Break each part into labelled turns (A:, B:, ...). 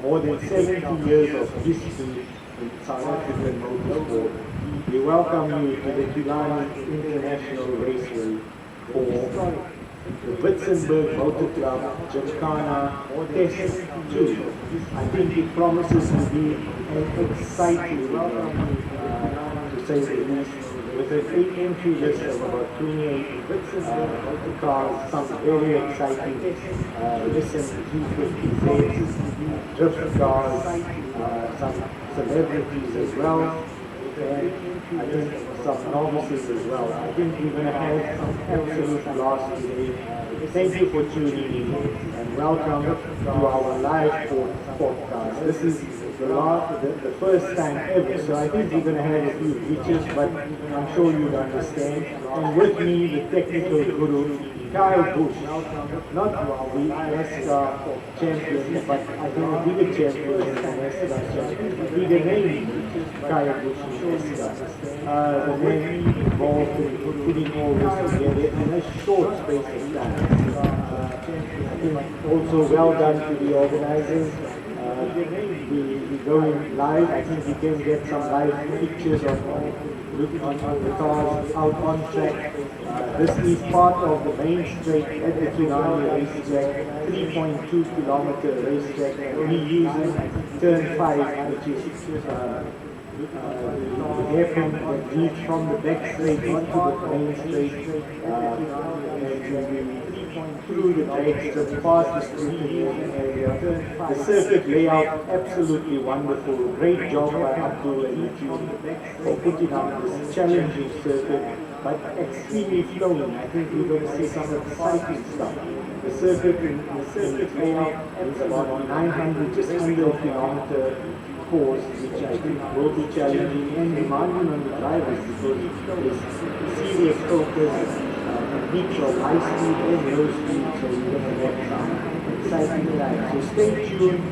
A: more than 70 years of history in South African motorsport. We welcome you to the Killarney International Raceway for the Witzenberg Motor Club Gymkhana Test 2. I think it promises to be an exciting to say the least, with an 8 entry list of about 28 cars, some very exciting recent G50Zs, drift cars, some celebrities as well, and I think some novices as well. I think we're going to have some absolute blast today. Thank you for tuning in and welcome to our live podcast. This is the first time ever, so I think we're going to have a few glitches, but I'm sure you'll understand. And with me, the technical guru, Kyle Bush, not the NASCAR champion, but I think a bigger champion than the NASCAR champion, bigger name, Kyle Bush in NASCAR. The man involved in putting all this together in a short space of time. Also well done to the organizers. We're going live. I think we can get some live pictures of the cars out on track. This is part of the main straight at the Killarney Race Track, 3.2 kilometer race track. We're using turn 5, which is the hairpin that leads from the back straight onto the main straight, through the tracks, just past the street area. The circuit layout, absolutely wonderful. Great job by Abdul and the team for putting up this challenging circuit, but extremely flowing. I think we're going to see some exciting stuff. The circuit layout is about 900, just under a kilometer course, which I think will be challenging and demanding on the drivers because there's serious focus and mix of high speed and low speed, so you're going to have some exciting times. So stay tuned.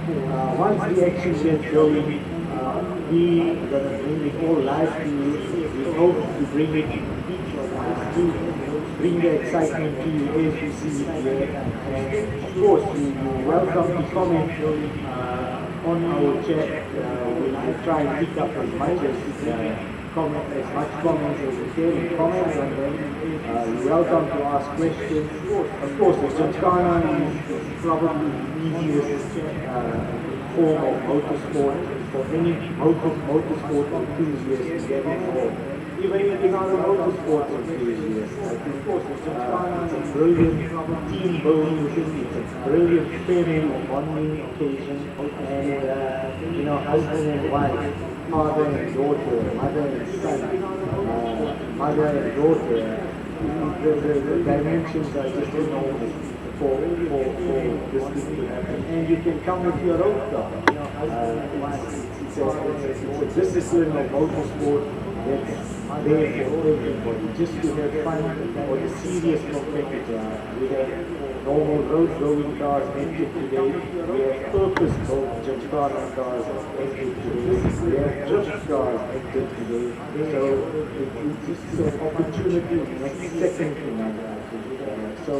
A: Once the action gets going, we're going to bring it all live to you. We hope to bring it to bring the excitement to you as you see it here. And of course, you're welcome to comment on our chat. We'll try and pick up as much comments as we can. Comments, and then you're welcome to ask questions. Of course, the Gymkhana is probably the easiest form of motorsport for any motorsport enthusiast to get involved. Even if you're not a motorsport enthusiast, I think of course the Gymkhana is a brilliant team building thing. It's a brilliant family bonding occasion, and husband and wife, father and daughter, mother and son, mother and daughter. The dimensions are just enormous for this thing to happen. And you can come with your own car. It's a discipline of motorsport that's there for everybody, just to have fun or the serious competitor. We have normal road going cars entered today. We have purpose-built Gymkhana cars entered today. We have drift cars entered today. So it's just an opportunity next second to none. So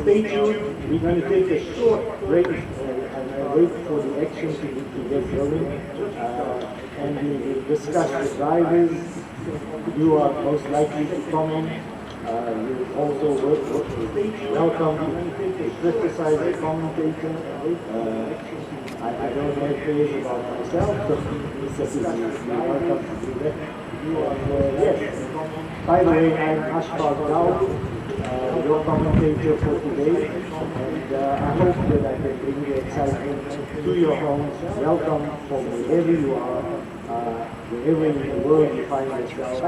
A: stay tuned. We're going to take a short break and wait for the action to get going. And we will discuss the drivers. You are most likely to comment. You also welcome to criticize the commentator. I don't have praise about myself, so you're welcome to do that. Yes. By the way, I'm Ashfaq Dao, your commentator for today, and I hope that I can bring the excitement to your homes. Welcome from wherever you are, wherever in the world you find yourself, to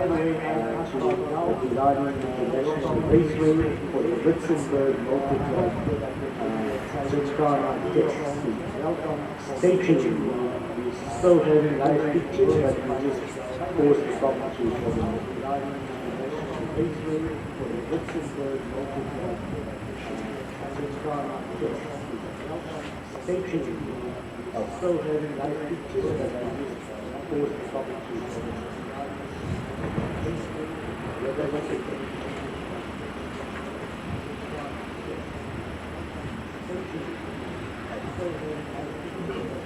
A: the Killarney International Raceway for the Witzenberg Motor Club Gymkhana Test. Stay tuned. We're still having live pictures, but we just post the commentary from the Killarney International Raceway for the Witzenberg Motor Club Gymkhana Test. Stay tuned. We're still having live pictures, but I just post the commentary from the Thank you.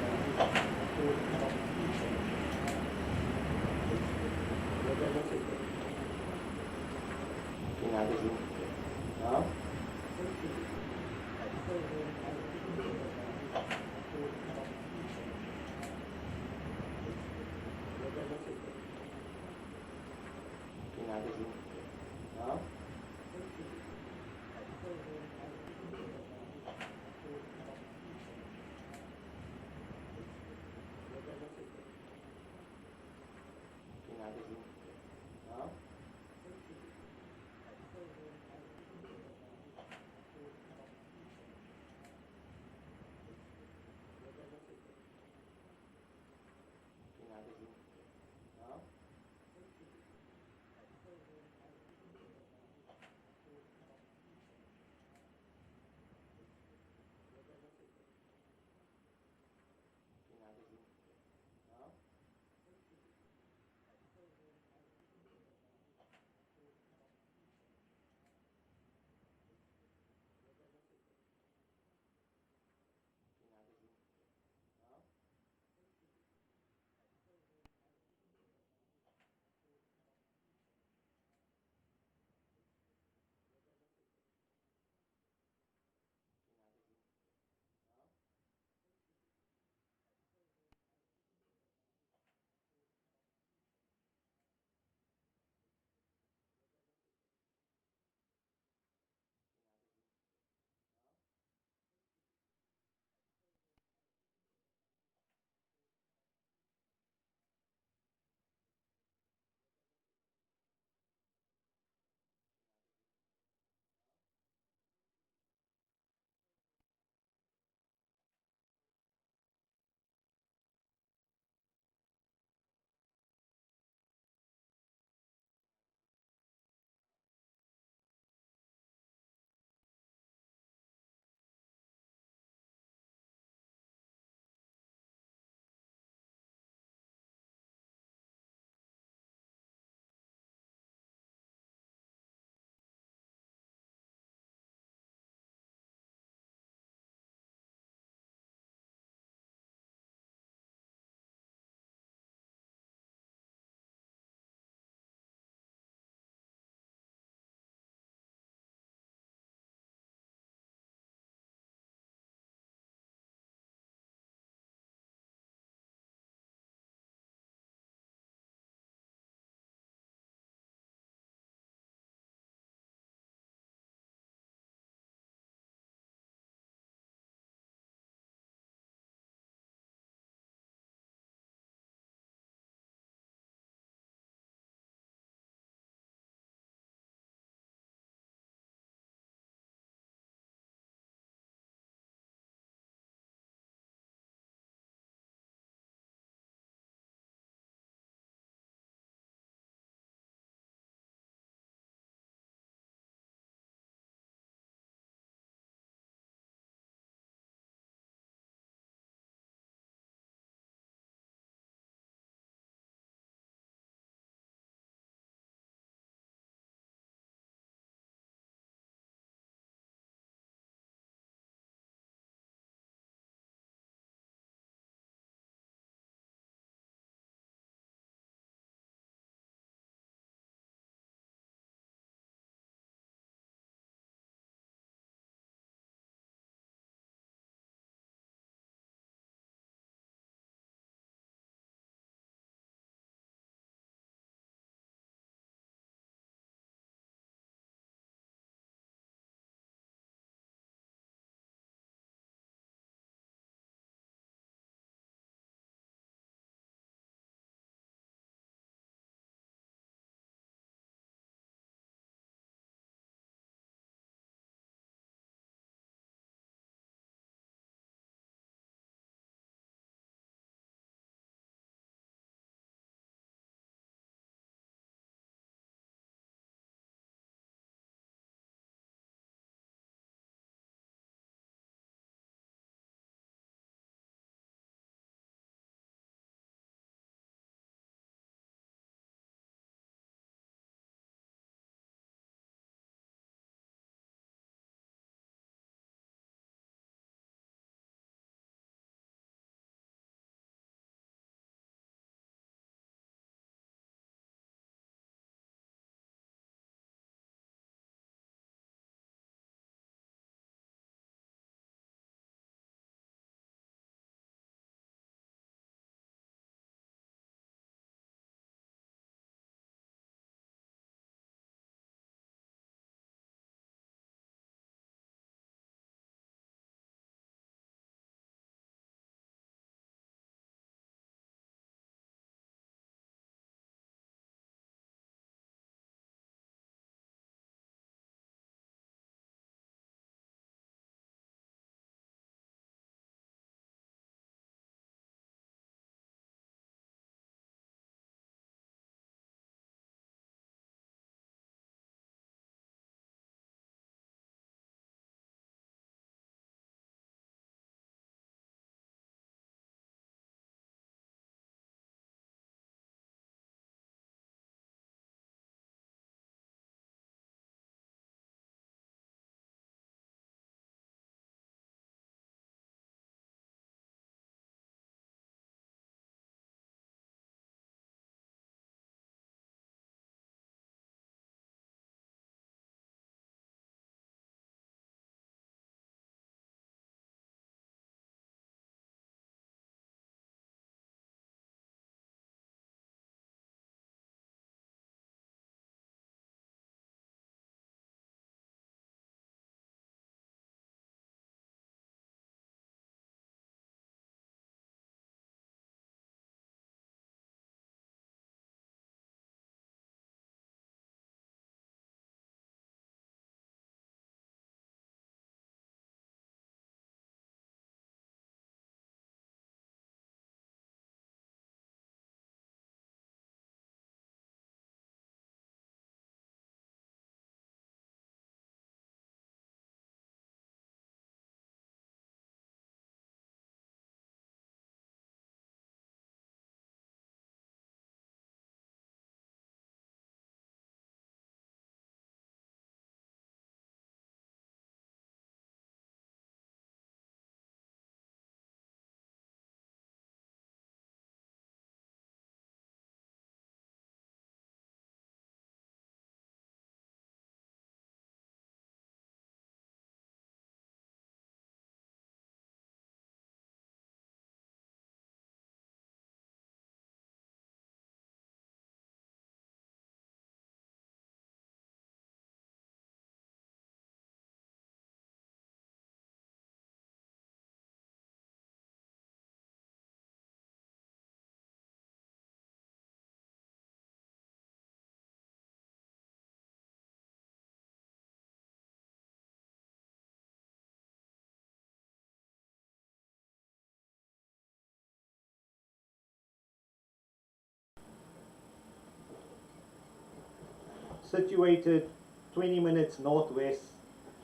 A: situated 20 minutes northwest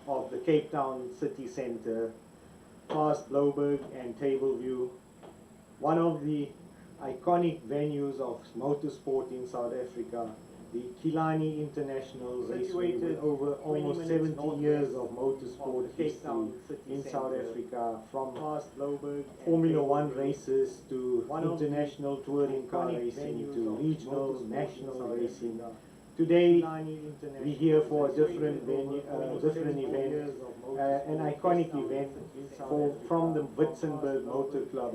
A: of the Cape Town city centre, past Blouberg and Tableview, one of the iconic venues of motorsport in South Africa, the Killarney International Raceway, with over almost 70 years of motorsport history in South Africa, from Formula One races to international touring car racing to regional, national racing. Today, we're here for a different venue, different event, an iconic event from the Witzenberg Motor Club,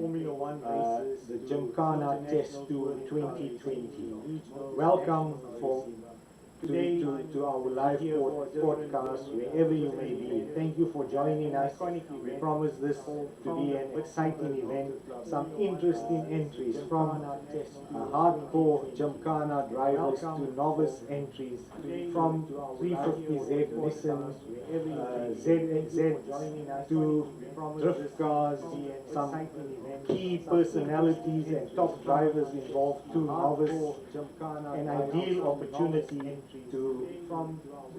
A: the Gymkhana Test Tour 2020. Welcome to our live podcast, wherever you may be. Thank you for joining us. We promise this to be an exciting event. Some interesting entries from hardcore Gymkhana drivers to novice entries, from 350Z Nissan, ZXZ to drift cars, some key personalities and top drivers involved, to novice, an ideal opportunity to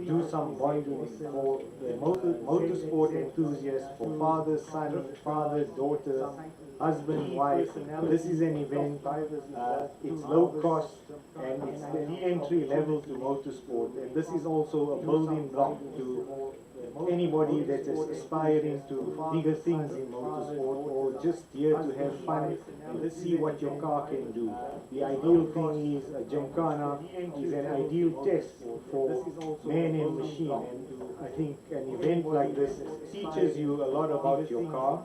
A: do some bonding for the motorsport enthusiasts, for father, son, father, daughter, husband, wife. This is an event, it's low cost and it's the entry level to motorsport, and this is also a building block to anybody that is aspiring to bigger things in motorsport, or just here to have fun and see what your car can do. The ideal thing is a Gymkhana is an ideal test for man and machine, and I think an event like this teaches you a lot about your car,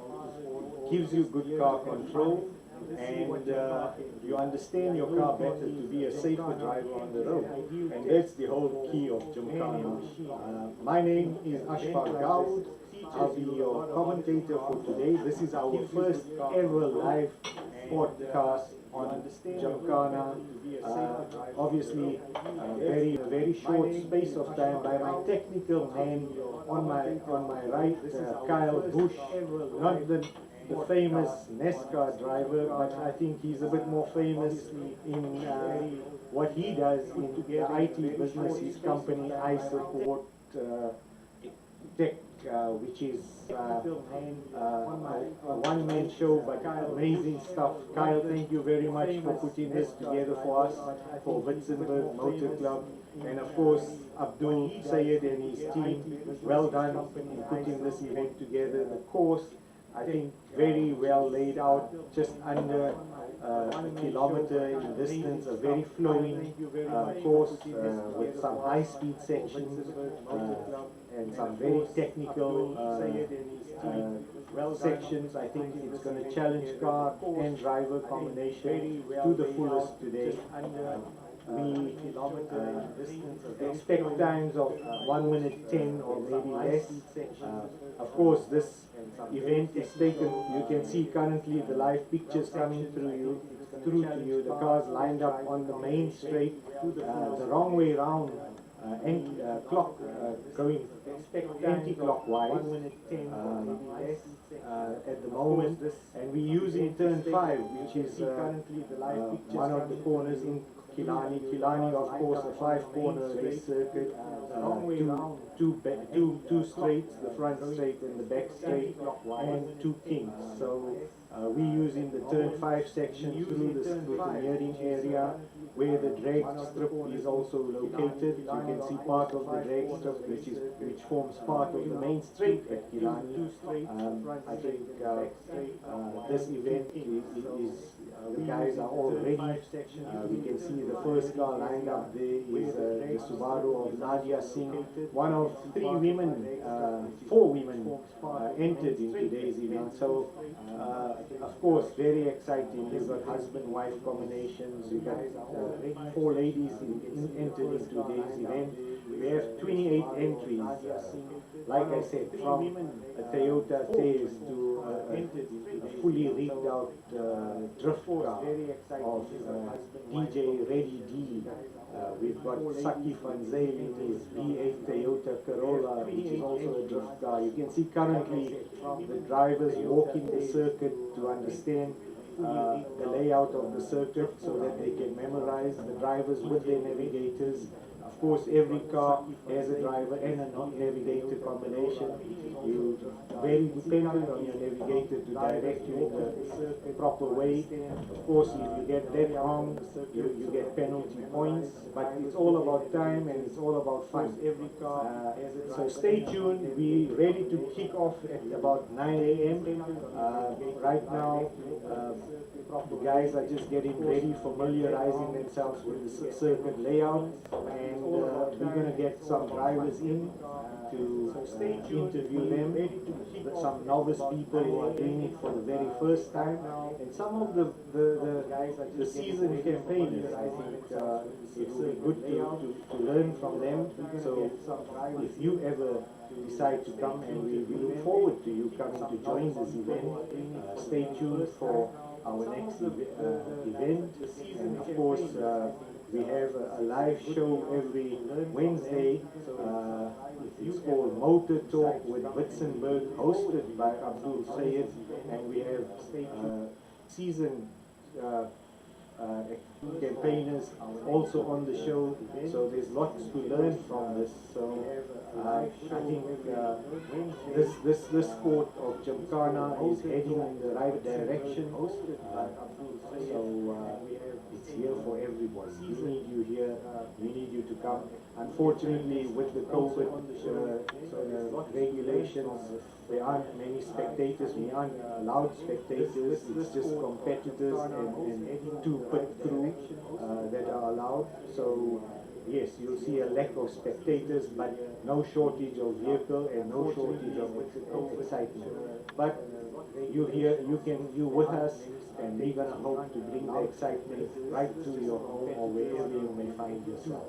A: gives you good car control, and you understand your car better to be a safer driver on the road. And that's the whole key of Gymkhana. My name is Ashfaq Dawood. I'll be your commentator for today. This is our first ever live podcast on Gymkhana. Obviously, a very short space of time by my technical man on my right, Kyle Bush, not the famous NASCAR driver, but I think he's a bit more famous in what he does in the IT business, his company I Support Tech, which is a one-man show, but amazing stuff. Kyle, thank you very much for putting this together for us, for Witzenberg Motor Club, and of course Abdul Sayed and his team. Well done in putting this event together. The course, I think, very well laid out, just under a kilometer in distance, a very flowing course with some high-speed sections and some very technical sections. I think it's going to challenge car and driver combination to the fullest today. We expect times of 1 minute 10 or maybe less. Of course, this event is taken, you can see currently the live pictures coming through to you. The cars lined up on the main straight, the wrong way round, and clock going anti-clockwise at the moment, and we're using turn 5, which is one of the corners in Killarney. Killarney, of course, a 5-corner race circuit, two straights, the front straight and the back straight, and 2 kings. So we're using the turn 5 section through the scrutineering area, where the drag strip is also located. You can see part of the drag strip, which forms part of the main straight at Killarney. I think this event is the guys are all ready. We can see the first car lined up there is the Subaru of Nadia Singh. One of 4 women entered in today's event. So, of course, very exciting. You've got husband-wife combinations. You've got 4 ladies entered in today's event. We have 28 entries. Like I said, from a Toyota Test to a fully rigged out drift car of DJ Ready D. We've got Saki Van Zyl in his V8 Toyota Corolla, which is also a drift car. You can see currently the drivers walking the circuit to understand the layout of the circuit so that they can memorize, the drivers with their navigators. Of course, every car has a driver and a navigator combination. You're very dependent on your navigator to direct you in the proper way. Of course, if you get that wrong, you get penalty points, but it's all about time and it's all about fun. So stay tuned. We're ready to kick off at about 9 a.m. Right now, the guys are just getting ready, familiarizing themselves with the circuit layout, and we're going to get some drivers in to interview them, some novice people who are doing it for the very first time, and some of the seasoned campaigners. I think it's good to learn from them. So if you ever decide to come, and we look forward to you coming to join this event, stay tuned for our next event, and of course we have a live show every Wednesday. It's called Motor Talk with Witzenberg, hosted by Abdul Sayed, and we have seasoned campaigners also on the show, so there's lots to learn from this. So I think this sport of Gymkhana is heading in the right direction. So it's here for everyone. We need you here. We need you to come. Unfortunately, with the COVID regulations, there aren't many spectators. We aren't allowed spectators. It's just competitors and two pit crew that are allowed. So yes, you'll see a lack of spectators, but no shortage of vehicle and no shortage of excitement. But you're here, you're with us, and we're gonna hope to bring the excitement right to your home or wherever you may find yourself.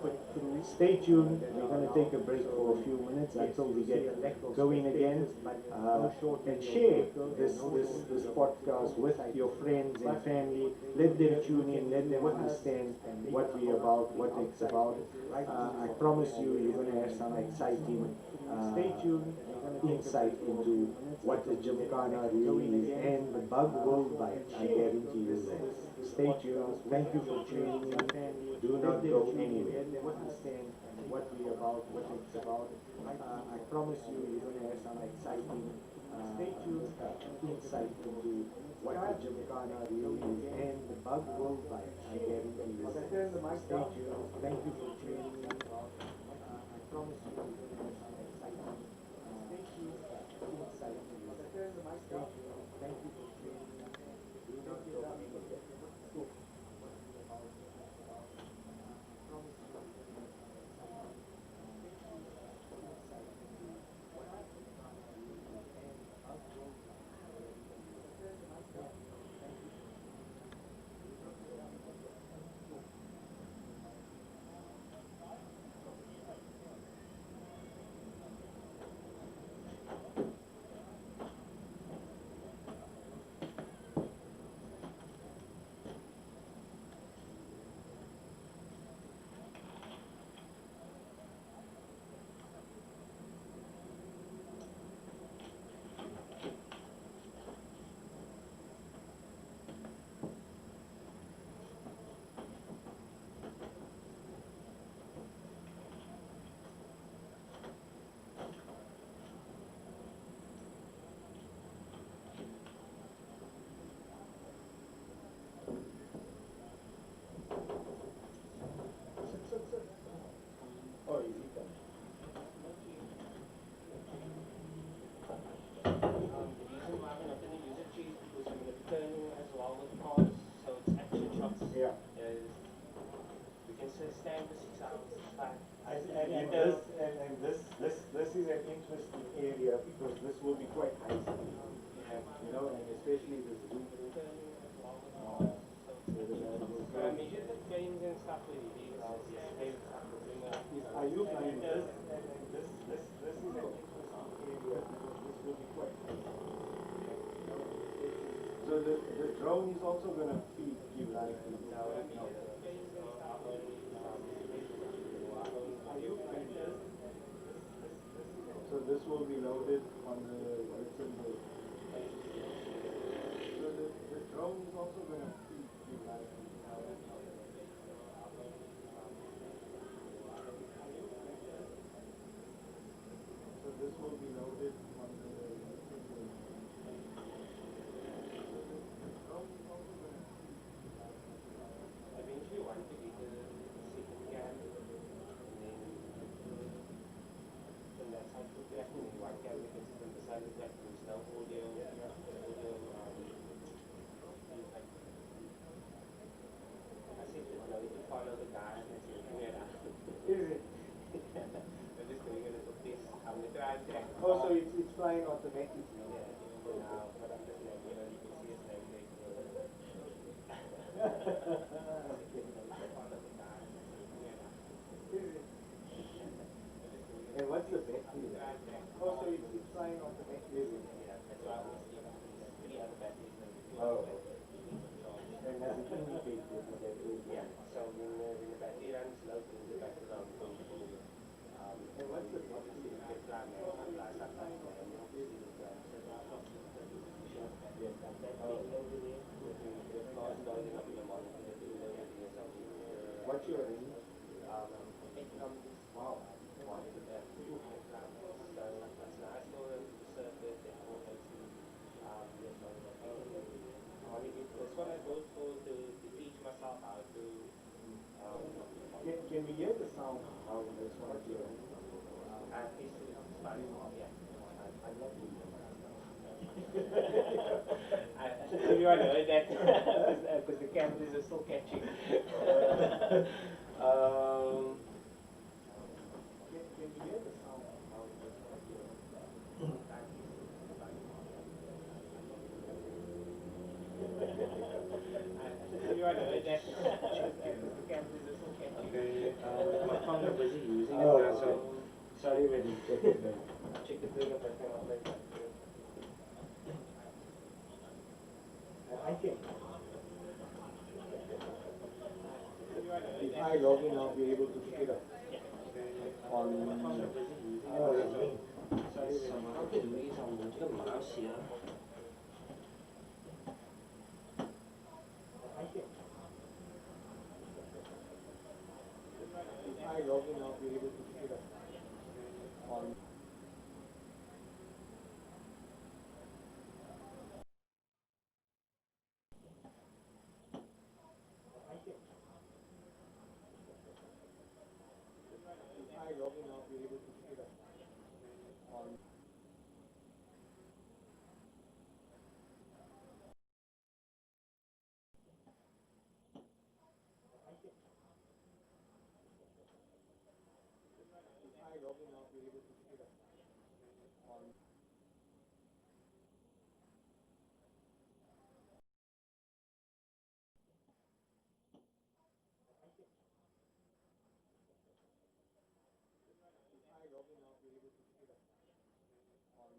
A: Stay tuned. We're gonna take a break for a few minutes until we get going again, and share this podcast with your friends and family. Let them tune in. Let them understand what we're about, what it's about. I promise you, you're gonna have some exciting insight into what the Gymkhana really is, and the bug will bite. I guarantee you that. Stay tuned. Thank you for tuning in. Do not go anywhere. Understand what we're about, what it's about. I promise you, you're going to have some exciting insight into what the Gymkhana really is, and the bug will bite. I guarantee you that. Stay tuned. Thank you for tuning in. I promise you, you're going to have some exciting insight into what the Gymkhana really is. Thank you for tuning in. Do not go anywhere. Oh, is it done?
B: The reason why we're not going to use a cheese because we're going to be turning as well with cars, so it's action shots.
A: Yeah.
B: We can stand for 6 hours, it's fine.
A: This is an interesting area because this will be quite nice. You know, and especially this room.
B: Turning as well with cars, so I measured the frames and stuff with the vehicles,
A: Are you finding this? This is an interesting area because this will be quite nice. So the drone is also going to feed you live now. So this will be loaded on the Witzenberg. So the drone is also going to feed you live now. What's your name? Wow.
B: That's what I go for to teach myself how to.
A: Can we hear the sound? How this one here? I love you.
B: I you know that because the cameras are still catching.
A: Can we hear the sound? How this one here?
B: You know that because the cameras are still catching.
A: Okay, my phone is busy using it,
B: Oh,
A: so sorry when you check it then.
B: Check the thing if I can upload that.
A: I can. If I log in, I'll be able to pick it up. On my phone is busy using it. Oh, that's me. Sorry when you
B: How to do is I'm going to the mouse here.
A: I can. If I log in, I'll be able to pick it up. On I log in, I'll be able to pick it up. On I log in, I'll be able to pick it up. On I log in, I'll be able to pick it up. On I log in, I'll be able to pick it up. On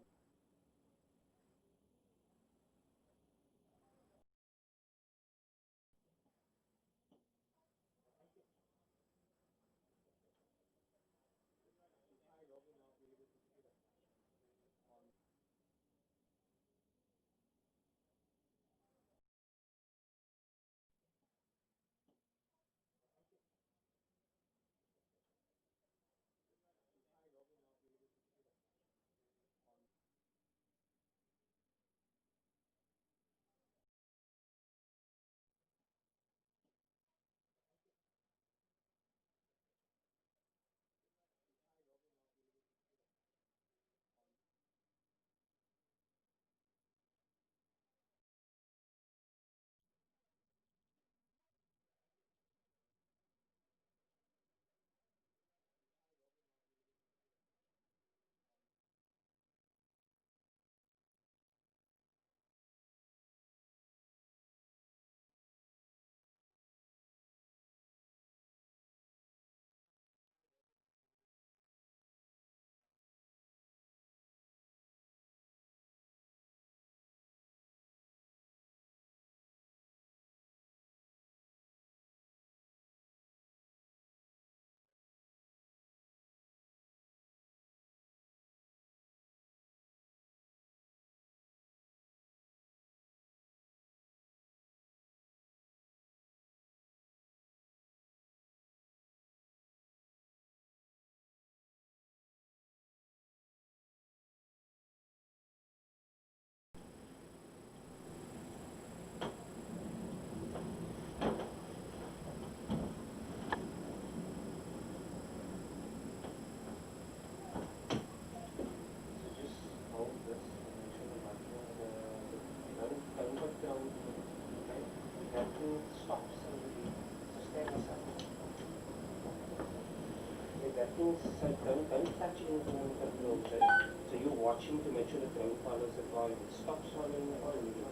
B: So don't touch anything on the control. So you're watching to make sure the ground follows the car. If it stops running or anything.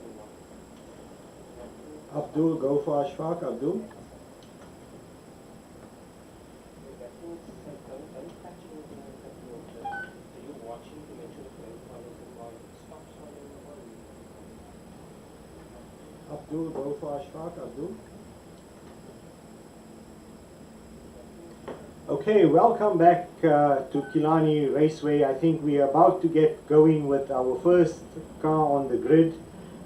A: Abdul, go for Ashfaq, Abdul.
B: Don't touch anything on the control. So you're watching to make sure the ground follows the car. If it stops running or anything.
A: Abdul, go for Ashfaq, Abdul. Okay, welcome back to Killarney Raceway. I think we are about to get going with our first car on the grid.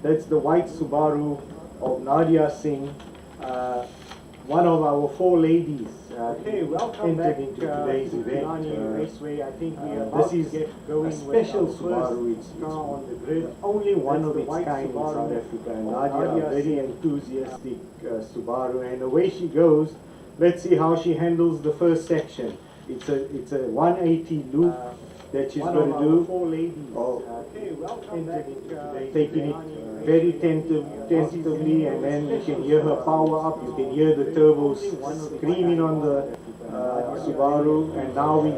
A: That's the white Subaru of Nadia Singh, one of our four ladies.
B: Okay, welcome
A: entered
B: back
A: into today's event.
B: Killarney Raceway. I think we are
A: This
B: about to
A: is
B: get going
A: a special
B: with our first
A: Subaru. It's
B: car on the grid.
A: only one
B: That's
A: of
B: the
A: its
B: white
A: kind in
B: Subaru
A: South Africa. And
B: of
A: Nadia,
B: Nadia
A: a very
B: Singh.
A: enthusiastic Subaru, and away she goes. Let's see how she handles the first section. It's a 180 loop that she's
B: One
A: going
B: of
A: to
B: our
A: do.
B: four ladies.
A: Okay,
B: welcome back,
A: taking it very tentatively, and then you can hear her power up. You can hear the turbos screaming on the Subaru, and now we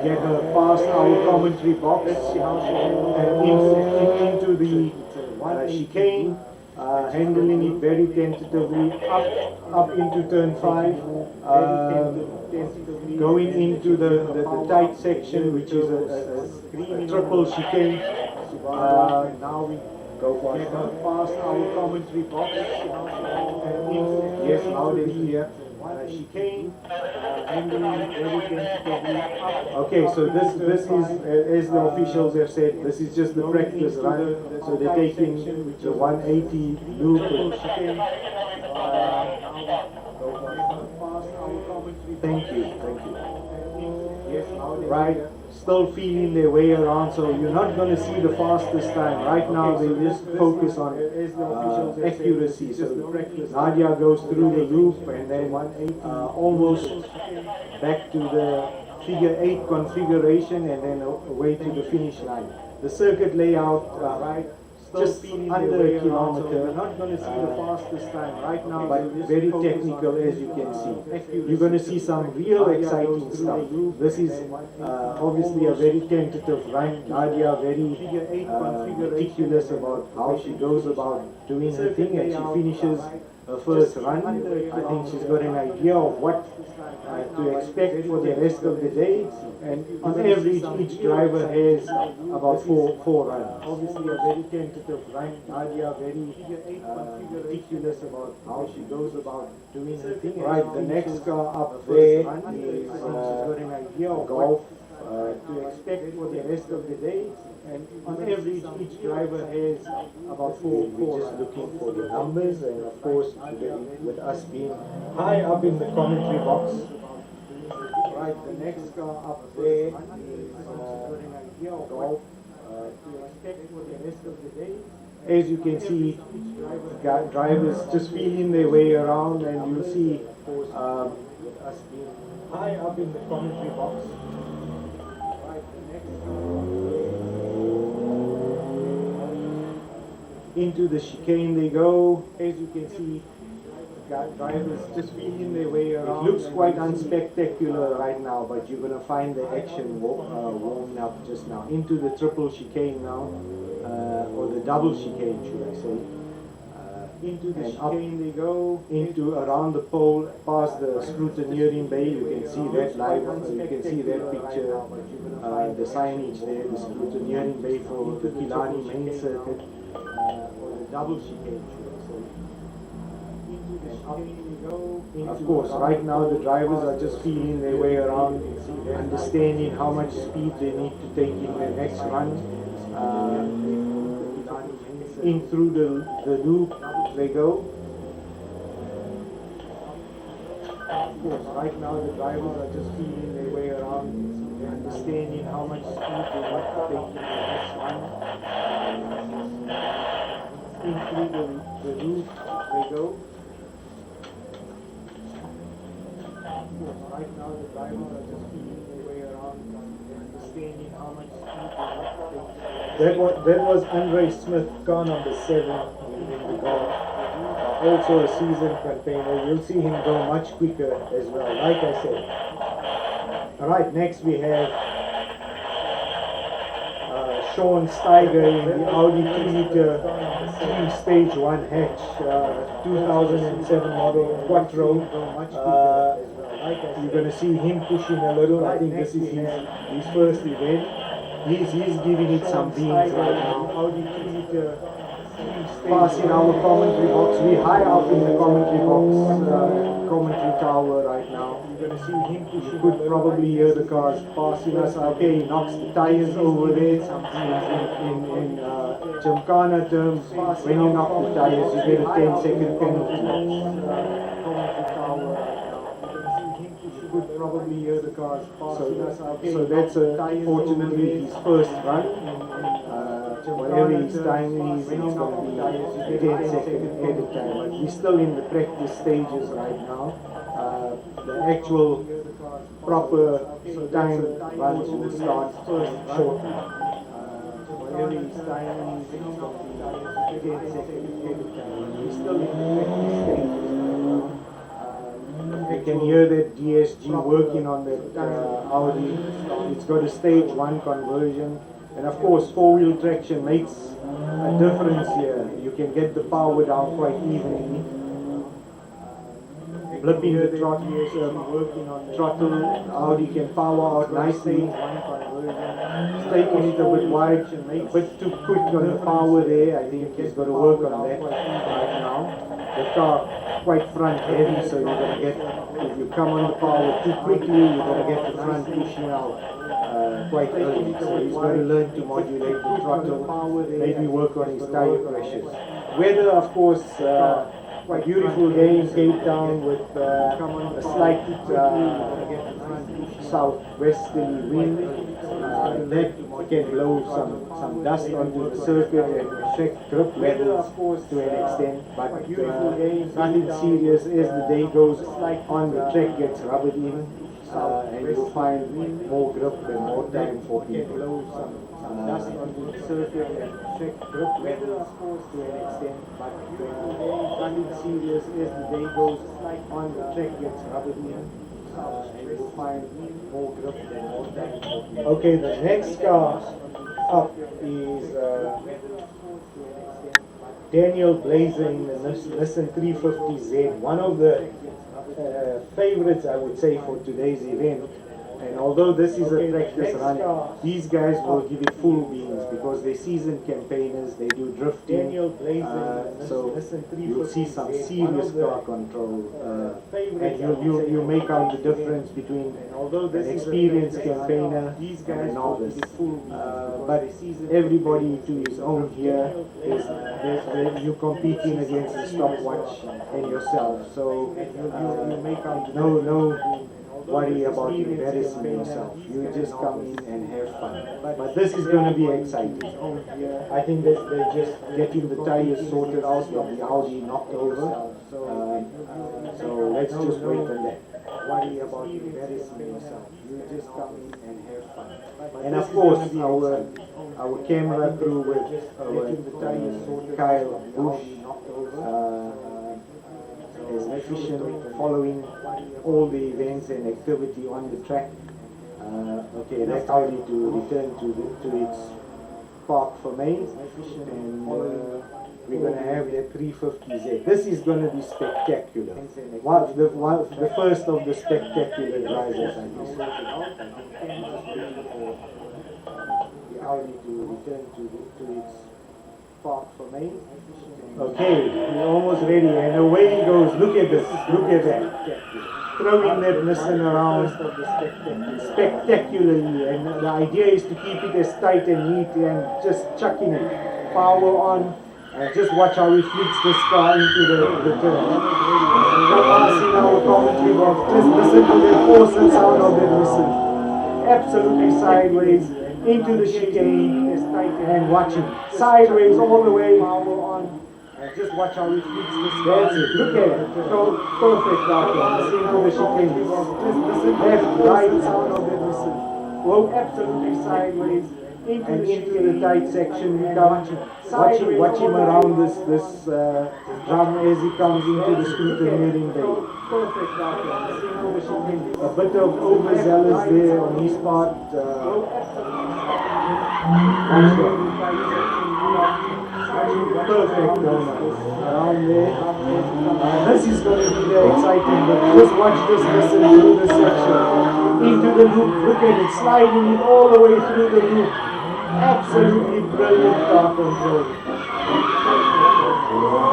A: get her past our commentary box and into the chicane, handling it very tentatively up into turn 5, going into the tight section, which is a triple chicane. Now we go for it. Past our commentary box and yes, loud and clear. Chicane, handling it very tentatively. Okay, so this is, as the officials have said, this is just the practice run. So they're taking the 180 loop. Thank you. Right, still feeling their way around, so you're not going to see the fastest time. Right now they just focus on accuracy. So Nadia goes through the loop and then almost back to the figure 8 configuration, and then away to the finish line. The circuit layout, just under a kilometer. Not going to see the fastest time right now, but very technical, as you can see. You're going to see some real exciting stuff. This is obviously a very tentative run. Nadia very meticulous about how she goes about doing her thing, and she finishes her first run. I think she's got an idea of what to expect for the rest of the day, and on average each driver has about four runs. Obviously a very tentative run. Nadia very meticulous about how she goes about doing her thing. Right, the next car up there is she's got an idea of Golf to expect for the rest of the day, and on average each driver has about four. We're just looking for the numbers, and of course with us being high up in the commentary box. Right, the next car up there is Golf to expect for the rest of the day. As you can see, drivers just feeling their way around, and you'll see us being high up in the commentary box. Into the chicane they go. As you can see, drivers just feeling their way around. It looks quite unspectacular right now, but you're going to find the action warming up just now. Into the triple chicane now, or the double chicane, should I say. Into the chicane they go, into around the pole, past the scrutineering bay. You can see that live, you can see that picture, the signage there, the scrutineering bay for the Killarney main circuit, or the double chicane, should I say. Of course, right now the drivers are just feeling their way around, understanding how much speed they need to take in the next run. In through the loop they go. Of course, right now the drivers are just feeling their way around, understanding how much speed they need to take in the next run. In through the loop they go. Right now the drivers are just feeling their way around, understanding how much speed they need to take. That was Andre Smith, car number 7 in the golf. Also a seasoned campaigner. You'll see him go much quicker as well, like I said. Alright, next we have Sean Steiger in the Audi 3-liter 3 stage 1 hatch, 2007 model Quattro. You're going to see him pushing a little. I think this is his first event. He's giving it some beans right now. Audi 3-liter passing our commentary box. We're high up in the commentary box, commentary tower right now. You're going to see him pushing. You could probably hear the cars passing us. Okay, he knocks the tires over there Gymkhana terms, when you knock the tires, you get a 10-second penalty. You could probably hear the cars passing us. So that's fortunately his first run. Whatever his time is, it's going to be a 10-second edit time. But we're still in the practice stages right now. The actual proper time runs will start shortly. Whatever his time is, it's going to be a 10-second edit time. We're still in the practice stages right now. You can hear that DSG working on that Audi. It's got a stage 1 conversion. And of course, four-wheel traction makes a difference here. You can get the power down quite evenly. Flipping the throttle, Audi can power out nicely. Taking it a bit wide, a bit too quick on the power there. I think he's got to work on that right now. The car quite front heavy, so you're going to get, if you come on the power too quickly, you're going to get the front pushing out quite early. So he's got to learn to modulate the throttle, maybe work on his tire pressures. Weather, of course, a beautiful day in Cape Town with a slight southwesterly wind. That can blow some dust onto the circuit and affect grip levels to an extent, but nothing serious. As the day goes on, the track gets rubbered in, and you'll find more grip and more time for people. Dust onto the circuit and affect grip levels to an extent, but nothing serious. As the day goes on, the track gets rubbered in, and you'll find more grip and more time for people. Okay, the next car up is Daniel Blazer in the Nissan 350Z, one of the favorites, I would say, for today's event. And although this is a practice run, these guys will give it full beans because they're seasoned campaigners, they do drifting, so you'll see some serious car control, and you'll make out the difference between an experienced campaigner and a novice. But everybody to his own here. You're competing against the stopwatch and yourself, so no worry about embarrassing yourself. You just come in and have fun. But this is going to be exciting. I think that they're just getting the tires sorted out of the Audi knocked over. So let's just wait on that. Worry about embarrassing yourself. You just come in and have fun. And of course, our camera crew with Kyle Bush is efficient, following all the events and activity on the track. Okay, that's Audi to return to its park for May, and we're going to have the 350Z. This is going to be spectacular. The first of the spectacular drivers, I guess. The Audi to return to its park for May. Okay, we're almost ready, and away he goes. Look at this, look at that. Throwing that Nissan around spectacularly, and the idea is to keep it as tight and neat and just chucking it. Power on, and just watch how he flicks this car into the turn. Passing our commentary box, just listen to the force and sound of that Nissan. Absolutely sideways, into the chicane, and watching. Sideways all the way, power on. And just watch how he flicks this car. That's it, look at it. So perfect out into the chicane. Just listen left, right, sound of that Nissan. Well, absolutely sideways. Into the tight section, we come watch him around this drum as he comes into the scooter nearing bay. A bit of overzealous there on his part. Perfect around there. This is going to be very exciting, but just watch this listen through this section. Into the loop, look at it, sliding it all the way through the loop. Absolutely brilliant car control.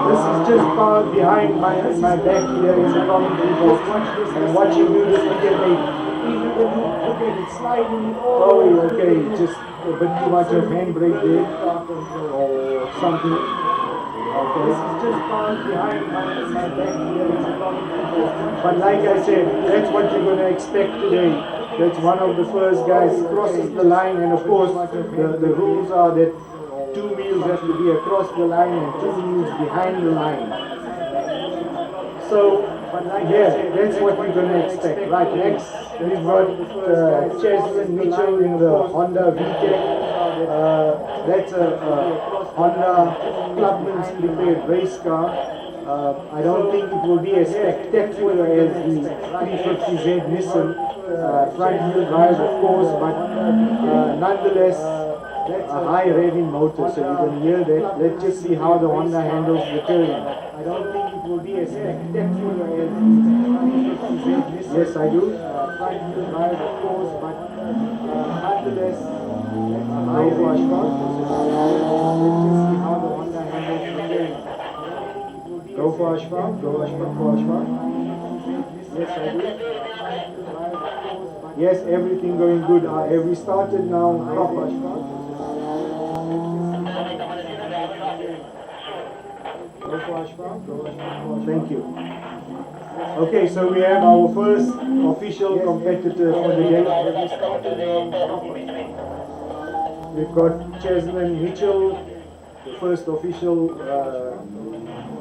A: This is just powered behind my back here is a commentary box. And watch him do this again. Look at it sliding it all the way. Okay, just a bit too much of handbrake there. something. Okay. This is just found behind my back here. But like I said, that's what you're going to expect today. That's one of the first guys crosses the line, and of course the rules are that 2 wheels have to be across the line and 2 wheels behind the line. So yeah, that's what we're going to expect. Right, next we've got Cheslin Mitchell in the Honda VTEC. That's a Honda Clubman's prepared race car. I don't think it will be as spectacular as the 350Z Nissan front wheel drive, of course, but nonetheless a high revving motor, so you can hear that. Let's just see how the Honda handles the turning. I don't think it will be as spectacular as the 350Z Nissan. Yes, I do. Front wheel drive, of course, but nonetheless a high revving motor, so let's just see how the Honda handles the turning. Go for Ashfaq, go Ashfaq for Ashfaq. Yes, I do. Yes, everything going good. Have we started now? Go for Ashfaq. Go for Ashfaq, go Ashfaq. Thank you. Okay, so we have our first official competitor for the day. We've got Cheslin Mitchell, the first official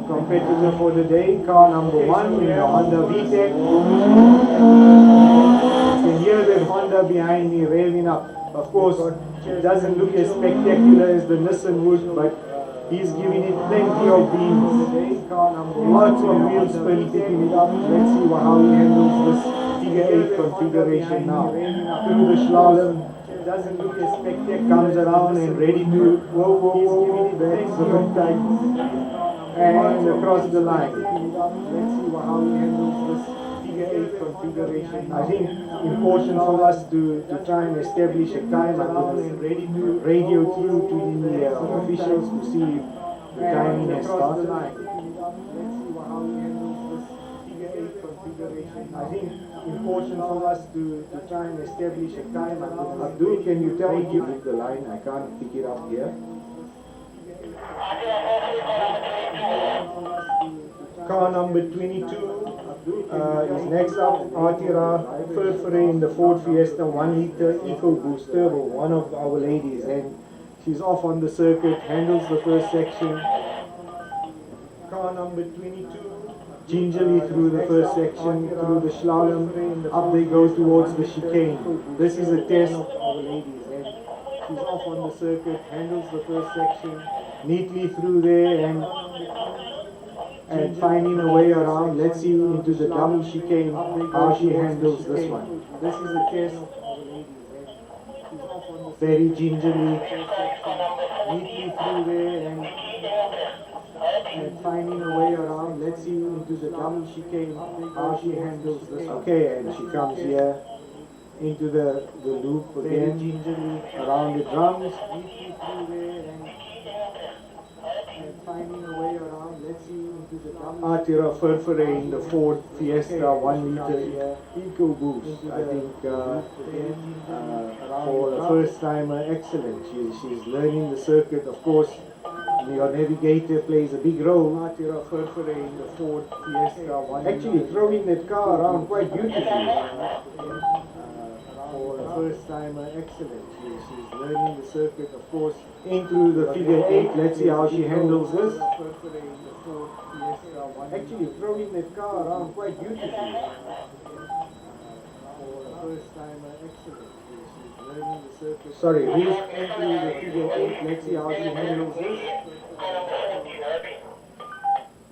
A: competitor for the day, car number 1 in the Honda VTEC. You can hear that Honda behind me revving up. Of course, it doesn't look as spectacular as the Nissan would, but he's giving it plenty of beans. Lots of wheel spin picking it up. Let's see how he handles this figure 8 configuration now. Through the slalom. Doesn't look as spectacular. Comes around and ready to whoa, that's the good tight. And across the line. Let's see how he handles this figure 8 configuration. I think important for us to try and establish a time. I'm going to radio through to the officials to see if the timing has started. Let's see how he handles this figure 8 configuration. I think important for us to try and establish a time. Abdul, can you tell me the line? I can't pick it up here. Car number 22 is next up. Artira Furfure in the Ford Fiesta 1 liter EcoBoost Turbo, one of our ladies, and she's off on the circuit, handles the first section. Car number 22 gingerly through the first section, through the slalom, up they go towards the chicane. This is a test of our ladies, and she's off on the circuit, handles the first section neatly through there and finding a way around. Let's see into the double chicane how she handles this one. This is a test of our ladies, and she's off on the very gingerly, neatly through there and finding a way around. Let's see into the double chicane how she handles this. Okay, and she comes here into the loop again, gingerly around the drums, neatly through there and finding a way around. Let's see into the double. Artira Furfure in the Ford Fiesta 1 liter EcoBoost. I think for a first timer, excellent. She's learning the circuit, of course. Your navigator plays a big role. Artira Furfure in the Ford Fiesta 1. Actually throwing that car around quite beautifully. For a first timer, excellent. She's learning the circuit, of course. Into the figure 8. Let's see how she handles this. Actually throwing that car around quite beautifully. For a first timer, excellent. She's learning the circuit. Sorry, who's entering the figure 8? Let's see how she handles this.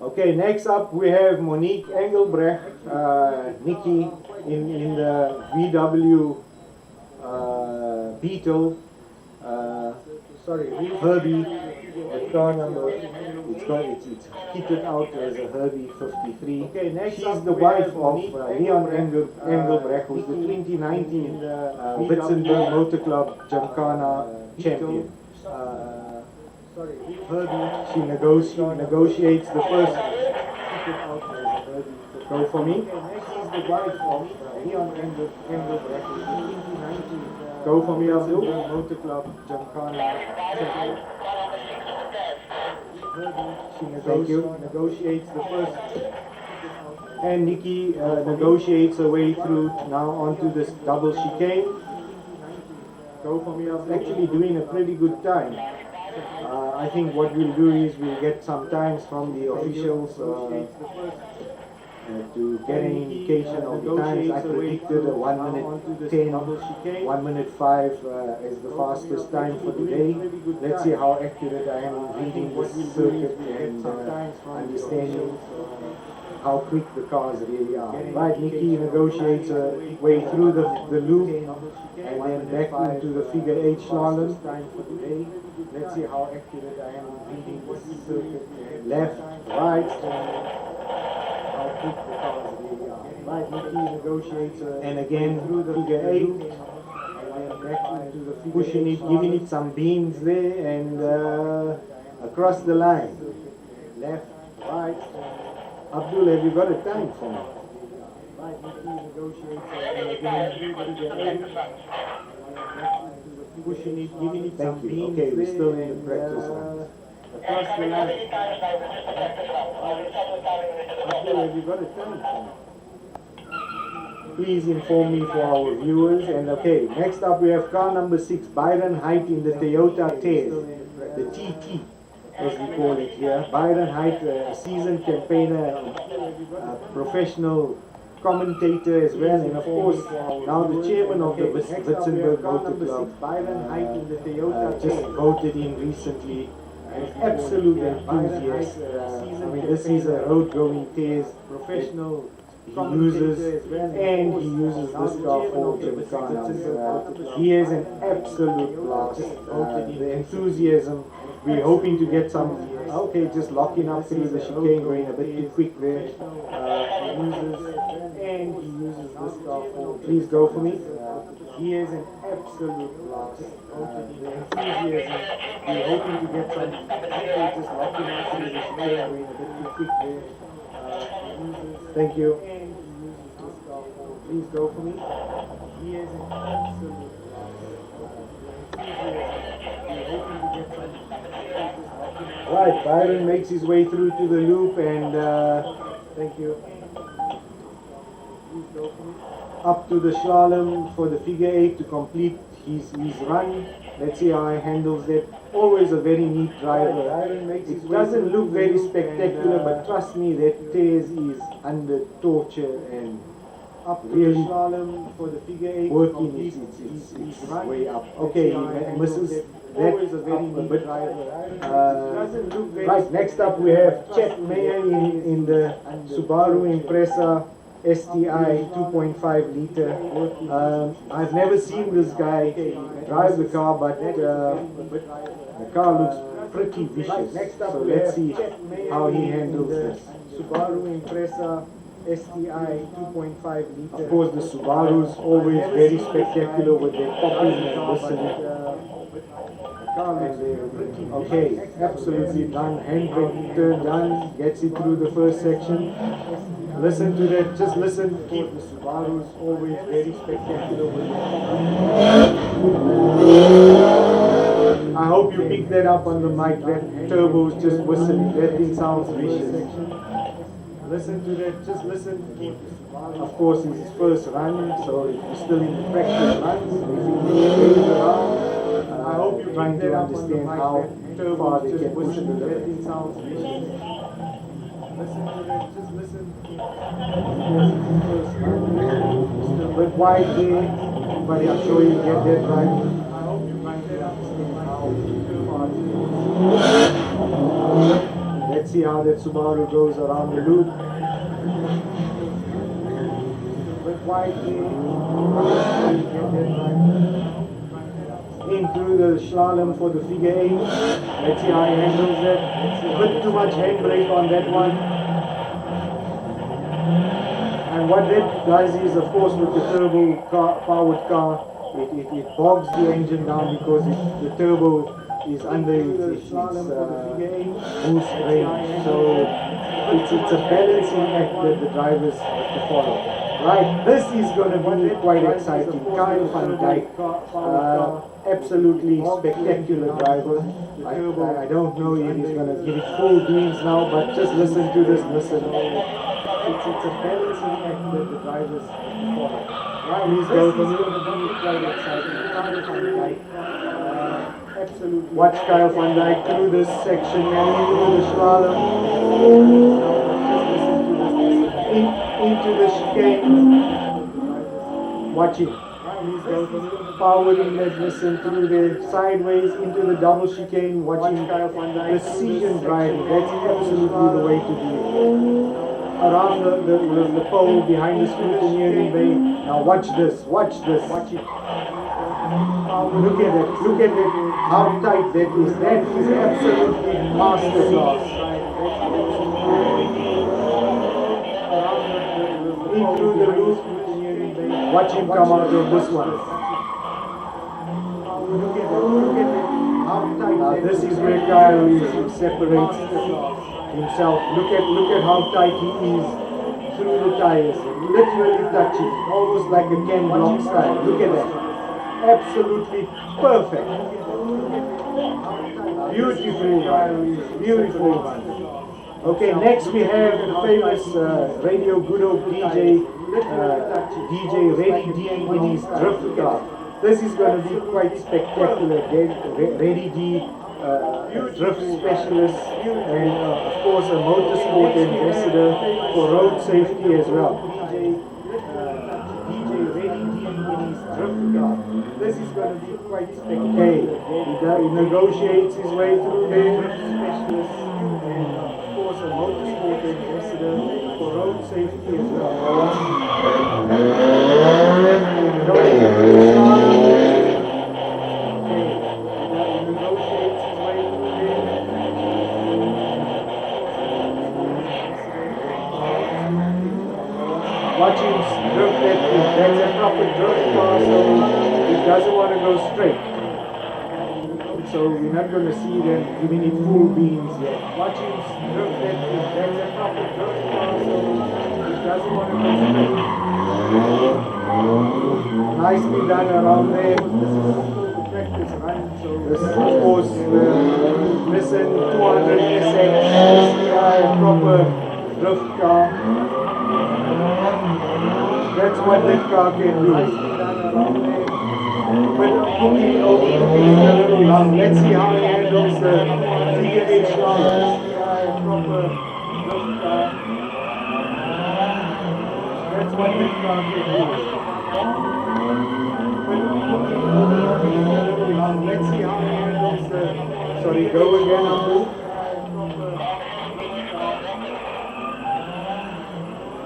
A: Okay, next up we have Monique Engelbrecht, Nikki in the VW Beetle. Sorry, Herbie. The car number. It's kitted out as a Herbie 53. Okay, next she's the wife of Leon Engelbrecht, who's the 2019 Witzenberg Motor Club Gymkhana champion. Sorry, Herbie. She negotiates the first. Go for me. She's the wife of Leon Engelbrecht, who's the 2019. Go for me, Abdul. Motor Club Gymkhana champion. Thank you. Negotiates the first. And Nikki negotiates her way through now onto this double chicane. Go for me. I'm actually doing a pretty good time. I think what we'll do is we'll get some times from the officials to get an indication of the times. I predicted a 1 minute 10, 1 minute 5 as the fastest time for the day. Let's see how accurate I am in reading this circuit and understanding how quick the cars really are. Right, Nikki negotiates her way through the loop and then back into the figure 8 slalom. Let's see how accurate I am in reading this circuit. Left, right, how quick the cars really are. Right, Nikki negotiates her and again through the figure 8 and then back into the figure pushing it, giving it some beans there and across the line. Left, right. Abdul, have you got a time for me? Right, Nikki negotiates and again through the figure 8. Pushing it, giving it some beans. Okay, we're still in the practice round. Across the line. Abdul, have you got a time for me? Please inform me for our viewers. And okay, next up we have car number 6, Byron Height in the Toyota Test, the TT as we call it here. Byron Height, a seasoned campaigner, professional commentator as well, and of course now the chairman of the Witzenberg Motor Club, Byron Height in the Toyota just voted in recently. An absolute enthusiast. I mean, this is a road-going test, professional. He uses this car for Gymkhana. He has an absolute blast. The enthusiasm. We're hoping to get some. Okay, just locking up through the chicane, going a bit too quick there. He uses this car for. Please go for me. He has an absolute blast. The enthusiasm. We're hoping to get some. Okay, just locking up through the chicane, going a bit too quick there. Thank you. Please go for me. He has an absolute right, Byron makes his way through to the loop and thank you. Please go for me. Up to the slalom for the figure 8 to complete his run. Let's see how he handles that. Always a very neat driver. It doesn't look very spectacular, but trust me, that Tez is under torture and up really slalom for the figure 8 working its way up. Okay, he misses that. Always a very neat driver. Right, next up we have Chet Mayer in the Subaru Impreza STI 2.5 liter. I've never seen this guy drive the car, but the car looks pretty vicious. So let's see how he handles this. Subaru Impreza STI 2.5 liter. Of course, the Subaru's always very spectacular with their popping and whistling. Okay, absolutely done. Handbrake turn done. Gets it through the first section. Listen to that. Just listen. Keep the Subaru's always very spectacular with their I hope you picked that up on the mic. That turbo's just whistling. That thing sounds vicious. Listen to that. Just listen. Keep the Subaru. Of course, it's his first run, so he's still in the practice runs. If he goes around. I hope you're trying to understand how far they can push the limit. That thing sounds vicious. Listen to that, just listen. Still a bit wide there, but I'm sure you'll get that right. I hope you're trying to understand how far they can. Let's see how that Subaru goes around the loop. Still a bit wide there, but I'm sure you'll get that right. In through the slalom for the figure 8. Let's see how he handles that. A bit too much handbrake on that one. And what that does is, of course, with the turbo powered car, it bogs the engine down because the turbo is under its boost range. So it's a balancing act that the drivers have to follow. Right, this is going to be quite exciting. Kyle van Dijk, absolutely spectacular driver. I don't know if he's going to give it full beans now, but just listen to this, listen. It's a balancing act that the drivers follow. Right, he's going to be quite exciting. Absolutely. Watch Kyle van Dijk through this section and into the slalom. Into the chicane. Watch it. He's going to power in that listen through the sideways into the double chicane. Watching Kyle van Dijk. Precision driving. That's absolutely the way to do it. Around the pole behind the scrutineering bay. Now watch this. Watch this. Watch it. Look at it, how tight that is. That is absolutely masterclass. In through the loop, watch him come out of this one. Look at how tight. This is where Kyle separates himself. Look at how tight he is through the tires. Literally touching, almost like a Ken Block style. Look at that. Absolutely perfect. Beautiful one. Okay, next we have the famous Radio Gudo DJ Reddy D in his drift car. This is going to be quite spectacular. Reddy D, drift specialist, and of course a motorsport ambassador for road safety as well. DJ Reddy D in his drift car. This is going to be quite spectacular. He negotiates his way through there, specialist, and of course a motorsport ambassador for road safety as well. Watch him drift that's a proper drift car, so it doesn't want to go straight. So we're not going to see them giving it full beans yet. Watch him drift that's a proper drift car, so it doesn't want to go straight. Nicely done around there. This is the practice run. So this is of course listen 200 SX STI proper drift car. That's what that car can do. But cooking is a little long. Let's see how he handles the figure 8 slalom. That's what that car can do. But cooking is a little long. Let's see how he handles the... Sorry, go again, Abu.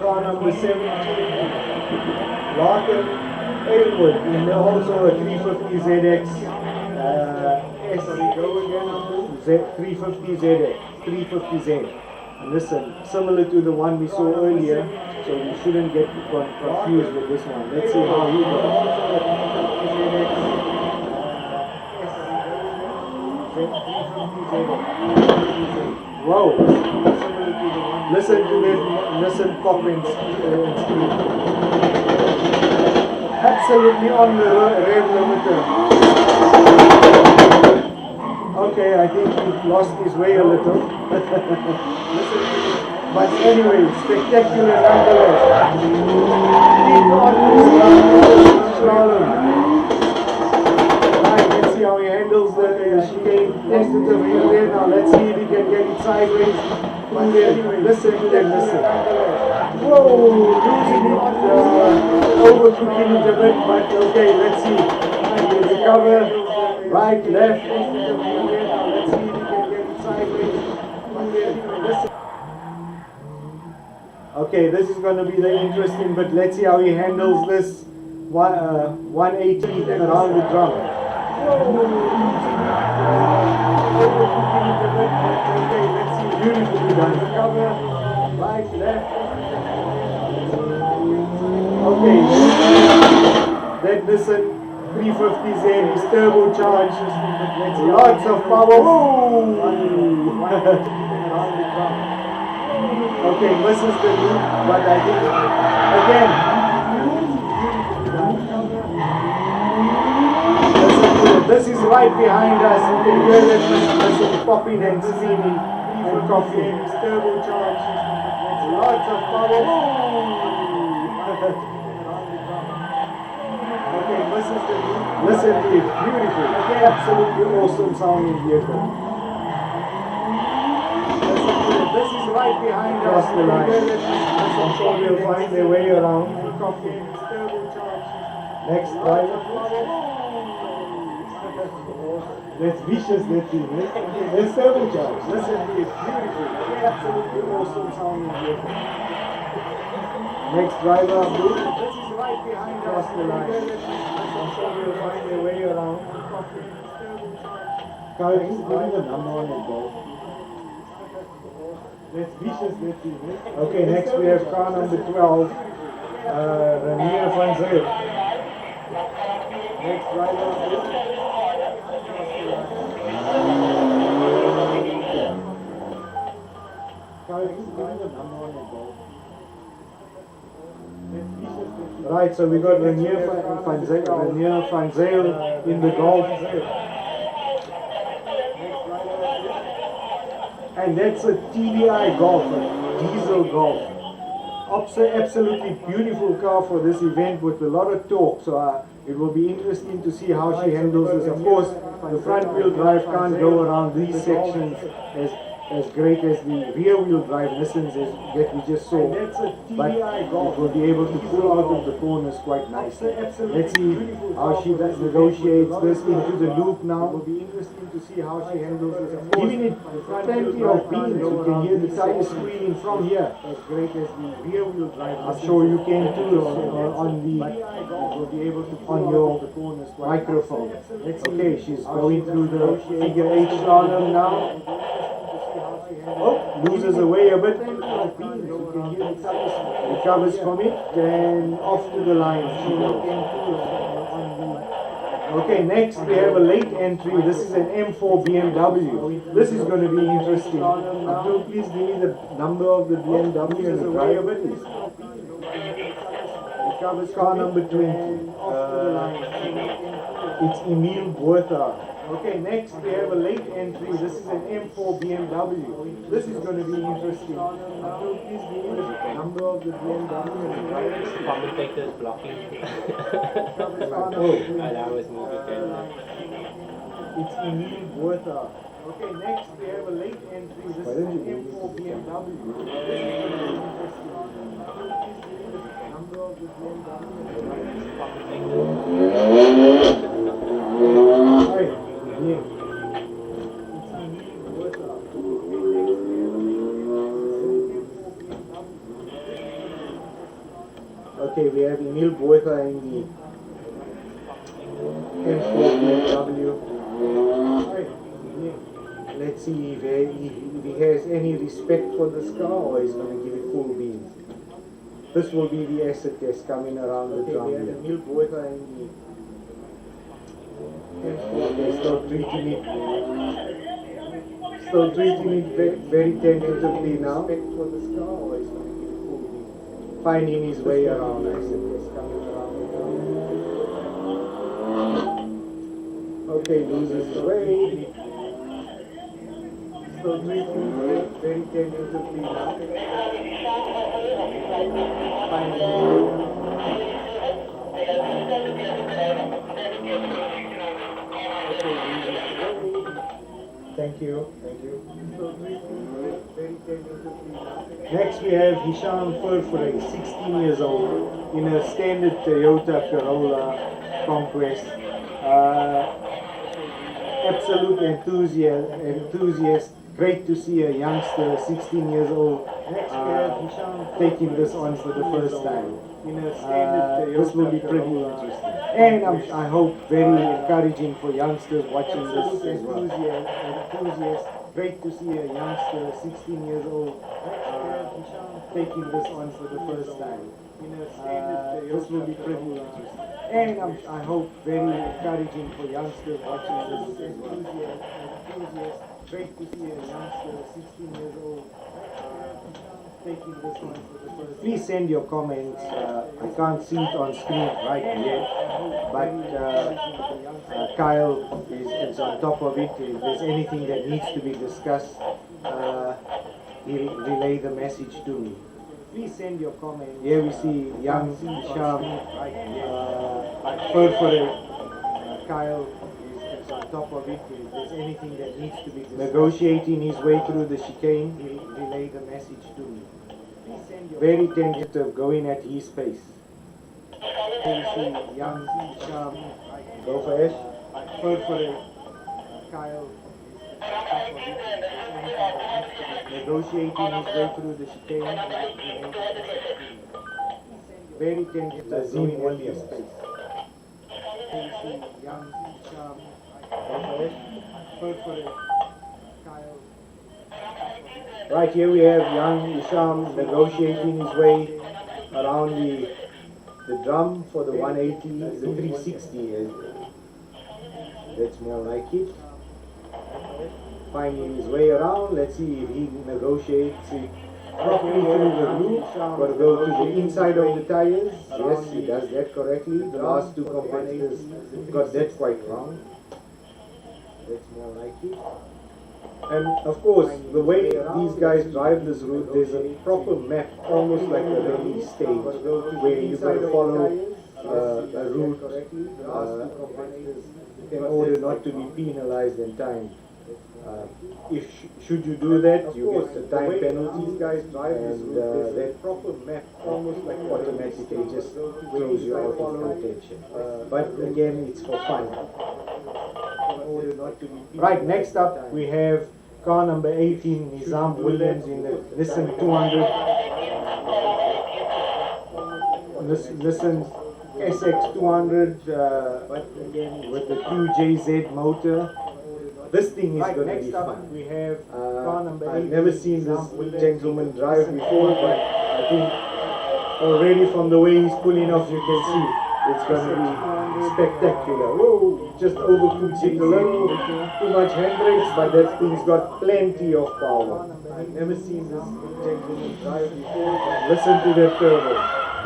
A: Car number 17. Larkin Aylwood, and also a 350 ZX Z350 350Z. And listen, similar to the one we saw earlier, so we shouldn't get confused with this one. Let's see how he goes. Wow! Listen to it, listen comments. Absolutely on the rev limiter. Okay, I think he lost his way a little. But anyway, spectacular nonetheless. Keep on this slalom. Right, let's see how he handles the chicane. Tentatively there now. Let's see if he can get it sideways. But anyway, listen. Whoa, losing it, overcooking it a bit, but okay, let's see. He'll recover, right, left. Let's see if he can get it sideways. Okay, this is going to be the interesting, but let's see how he handles this 180 around the drum. Overcooking it a bit, but okay, let's see. Beautifully done. Recover, right, left. Okay, that listen 350Z is turbocharged. Lots of power. Okay, misses the loop, but I think again. This is right behind us. You can hear that. person popping and screaming and coughing. Turbocharged. Lots of power. Okay, listen to it. Listen to it. Beautiful. Okay, absolutely awesome sounding vehicle. This is right behind us. The line. I'm sure we'll find their way around. Next driver. That's vicious, that thing. Let's turbocharge. Listen to it. Beautiful. Okay, absolutely awesome sounding vehicle. Next driver. This is right behind us. The line. I'm sure we'll find their way around. Carl, he's giving a number on it, though. That's vicious, that thing. Okay, next we have car number 12, Ranier van Zyl. Next driver. Carl, he's giving a number on it, though. Right, so we got Ranier van Zyl in the Golf. And that's a TDI Golf, a diesel Golf. Absolutely beautiful car for this event with a lot of torque. So it will be interesting to see how she handles this. Of course, the front wheel drive can't go around these sections as great as the rear wheel drive Nissans that we just saw. But it will be able to pull out of the corners quite nicely. Let's see how she negotiates this into the loop now. It will be interesting to see how she handles this. Giving it plenty of beans. You can hear the tires squealing from here. As great as the rear wheel drive. I'm sure you can too on your microphone. Okay, she's going through the figure 8 slalom now. Oh, loses away a bit. Recovers from it and off to the line. Okay, next we have a late entry. This is an M4 BMW. This is going to be interesting. Abdul, please give me the number of the BMW and the driver, please. Recovers car number 20. It's Emil Buerta. Okay, next we have a late entry. This is an M4 BMW. This is going to be interesting. Please give me the number of the BMW.
B: Commentators blocking. I was moving.
A: It's Emil Buerta. Okay, next we have a late entry. This is an M4 BMW. This is going to be interesting. Please give me the number of the BMW. Right. Yeah. Okay, we have Emil Buerta in the M4 BMW. Let's see if he has any respect for this car or he's going to give it full beans. This will be the acid test coming around the drum here. Emil Buerta in the they're still treating it very tentatively now. Finding his way around, I said, he's coming around. Okay, loses his way. Still treating it very tentatively now. Finding his way around. Thank you. Next we have Hisham Furfure, 16 years old, in a standard Toyota Corolla Conquest. Absolute enthusiast. Great to see a youngster, 16 years old, taking this on for the first time. This will be pretty interesting. And I hope very encouraging for youngsters watching this as well. Great to see a youngster, 16 years old, taking this on for the first time. This will be pretty interesting. And I hope very encouraging for youngsters watching this as well. Great to see a youngster, 16 years old, Please send your comments. I can't see it on screen right yet, but Kyle is on top of it. If there's anything that needs to be discussed, he'll relay the message to me. Please send your comments. Here we see young Isham, Kyle is on top of it. If there's anything that needs to be discussed, negotiating his way through the chicane, he'll relay the message to me. Very tentative, going at his pace. Here we see young Isham, go for it. Kyle negotiating his way through the chicane. Very tentative, going at his pace. Here we see young Isham, go for it. Kyle. Right here we have young Isham negotiating his way around the drum for the 180, the 360. That's more like it. Finding his way around. Let's see if he negotiates it properly through the loop. Got to go to the inside of the tires. Yes, he does that correctly. The last two competitors got that quite wrong. That's more like it. And of course, the way these guys drive this route, there's a proper map, almost like a rally stage, where you've got to follow a route in order not to be penalized in time. Should you do that, you get the time penalty, and that proper map almost like automatically just throws you out of contention. But again, it's for fun. Right, next up we have car number 18, Nizam Williams in the Nissan 200. Nissan SX 200 with the 2JZ motor. This thing is going to be fun. We have I've never seen this gentleman drive before, but I think already from the way he's pulling off, you can see it's going to be spectacular. Whoa, just overcooks it a little, too much handbrakes, but that thing's got plenty of power. I've never seen this gentleman drive before, but listen to that turbo.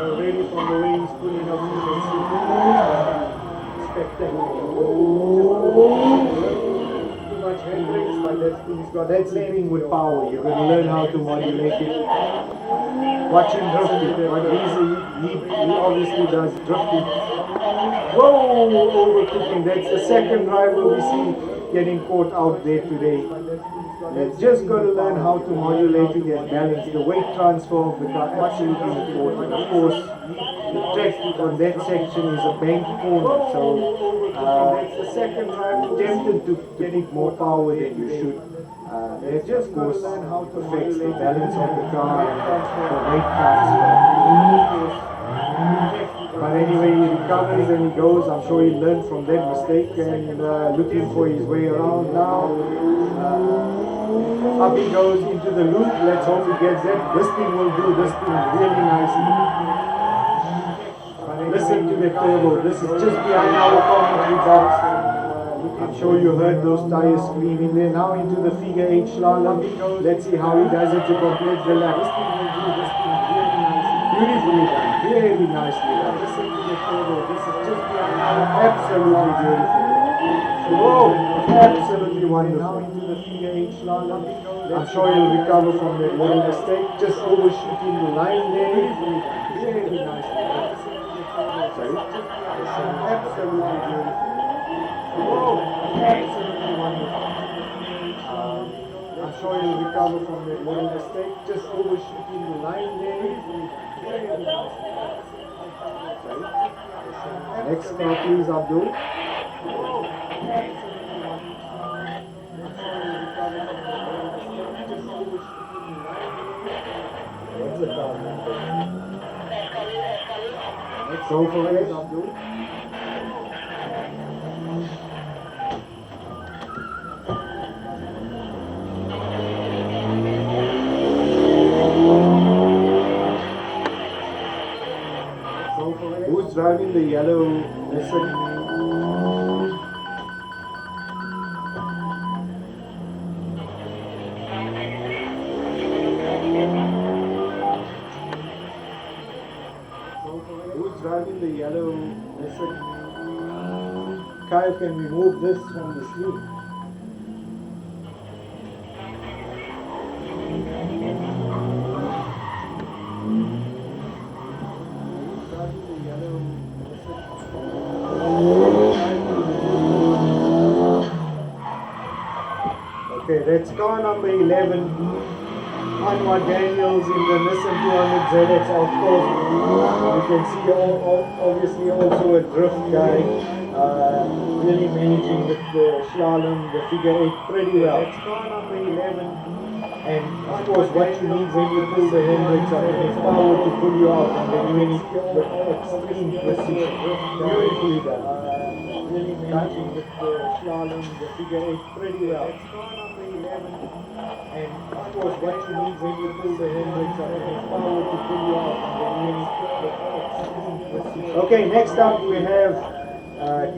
A: Already from the way he's pulling off, you can see spectacular. Much handbrakes, but that's the thing with power. You're going to learn how to modulate it. Watch him drift it. What he obviously does drift it. Whoa, overcooking. That's the second driver we see getting caught out there today. They've just got to learn how to modulate it and balance. The weight transfer of the car absolutely important. Of course, the track on that section is a bank corner, so tempted to get more power than you should. That just, of course, affects the balance of the car and the weight transfer. But anyway, he recovers and he goes. I'm sure he learned from that mistake and looking for his way around now. Up he goes into the loop. Let's hope he gets that. This thing will do this thing really nicely. Listen to the turbo. This is just behind our commentary box. I'm sure you heard those tires screaming there. Now into the figure 8 slalom. Let's see how he does it to complete the lap. Beautifully done. Very nicely done. Listen to the turbo. This is just behind our absolutely beautiful. Whoa, absolutely wonderful. Now into the figure 8 slalom. I'm sure he'll recover from that little mistake. Just overshooting the line there. Very nicely done. Sorry? Absolutely beautiful. Whoa, absolutely wonderful. I'm sure he'll recover from that little mistake. Just overshooting the line there. Very nicely done. Sorry? Next car please, Abdul. What's the car number? Let's go for it, Abdul. Who's driving the yellow Nissan? Regarding the yellow message, Kyle, can we move this from the sleeve? Regarding the yellow message, okay, that's car number 11. Anwar Daniels in the Nissan 200 ZX, of course. You can see obviously also a drift guy, really managing the slalom, the figure 8 pretty well. That's car number 11. And of course what you need when you pull the handbrakes up is power to pull you out, and then you need the extreme precision. Beautifully done. Really managing the slalom, the figure 8 pretty well. That's car number 11. And of course what you need when you pull the handbrakes up is power to pull you out, and then you need the extreme precision. Okay, next up we have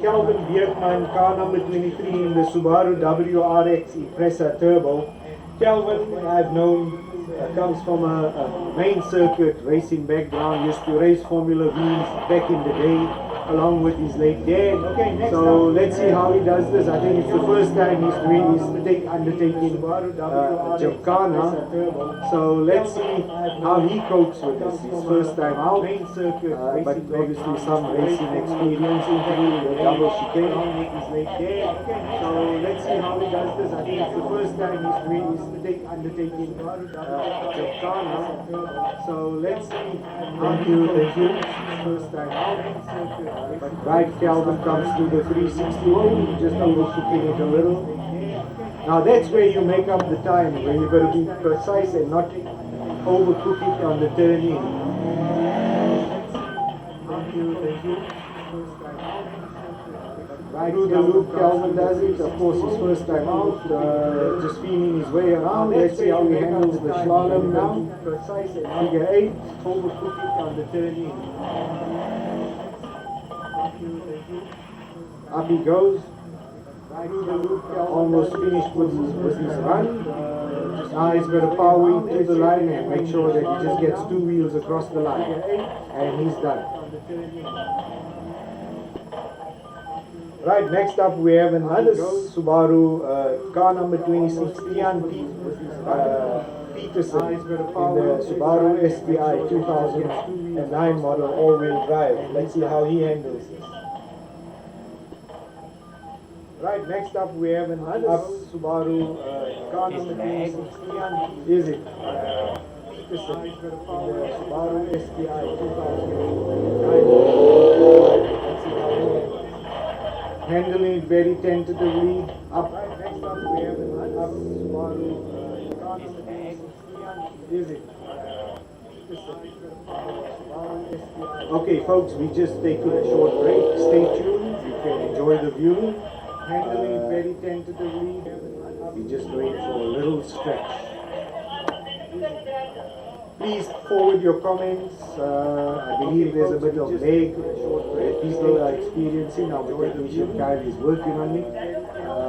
A: Kelvin Bierkman, car number 23 in the Subaru WRX Impreza Turbo. Kelvin, I've known, comes from a main circuit racing background, used to race Formula V's back in the day, along with his late dad. Okay, so let's see how he does this. I think it's the first time he's undertaking Gymkhana. So let's see how he copes with this. His first time out, but obviously some racing experience, including the double chicane. So let's see how he does this. I think it's the first time he's undertaking Gymkhana. So let's see. Thank you. First time out. But right, Calvin comes to the 360, just overshooting it a little. Now that's where you make up the time, where you've got to be precise and not overcook it on the turn in. Thank you. First time out. Right through the loop, Calvin does it. Of course, his first time out, just feeling his way around. Let's see how he handles the slalom now. Precise and figure 8, overcook it on the turn in. Up he goes. Almost finished with his run. Now he's got to power into the line and make sure that he just gets 2 wheels across the line. And he's done. Right, next up we have another Subaru, car number 26, Ian Peterson in the Subaru STI 2009 model all-wheel drive. Let's see how he handles this. Right, next up we have another Subaru, car number 26, is it? Peterson in the Subaru STI 2009. Let's see how he handles this. Handling it very tentatively. Up. Next up we have another Subaru, car number 26, is it? Okay folks, we just taking a short break. Stay tuned, you can enjoy the view. Handling it very tentatively. We just wait for a little stretch. Please forward your comments. I believe there's a bit of lag that people are experiencing. Our technician Kyle is working on it.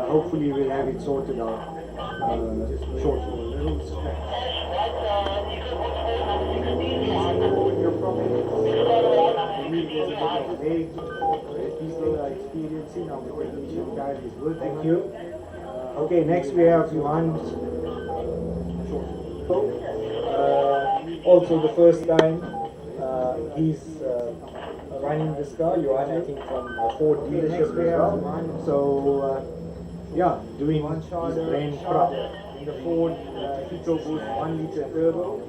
A: Hopefully we'll have it sorted out shortly. A little stretch. Forward your comments. I believe there's a bit of lag that people are experiencing. Our technician Kyle is working. Thank you. Okay, next we have Johan. Also the first time he's running this car, Johan, I think from a Ford dealership as well. So yeah, doing his brand proud in the Ford EcoBoost 1 liter turbo.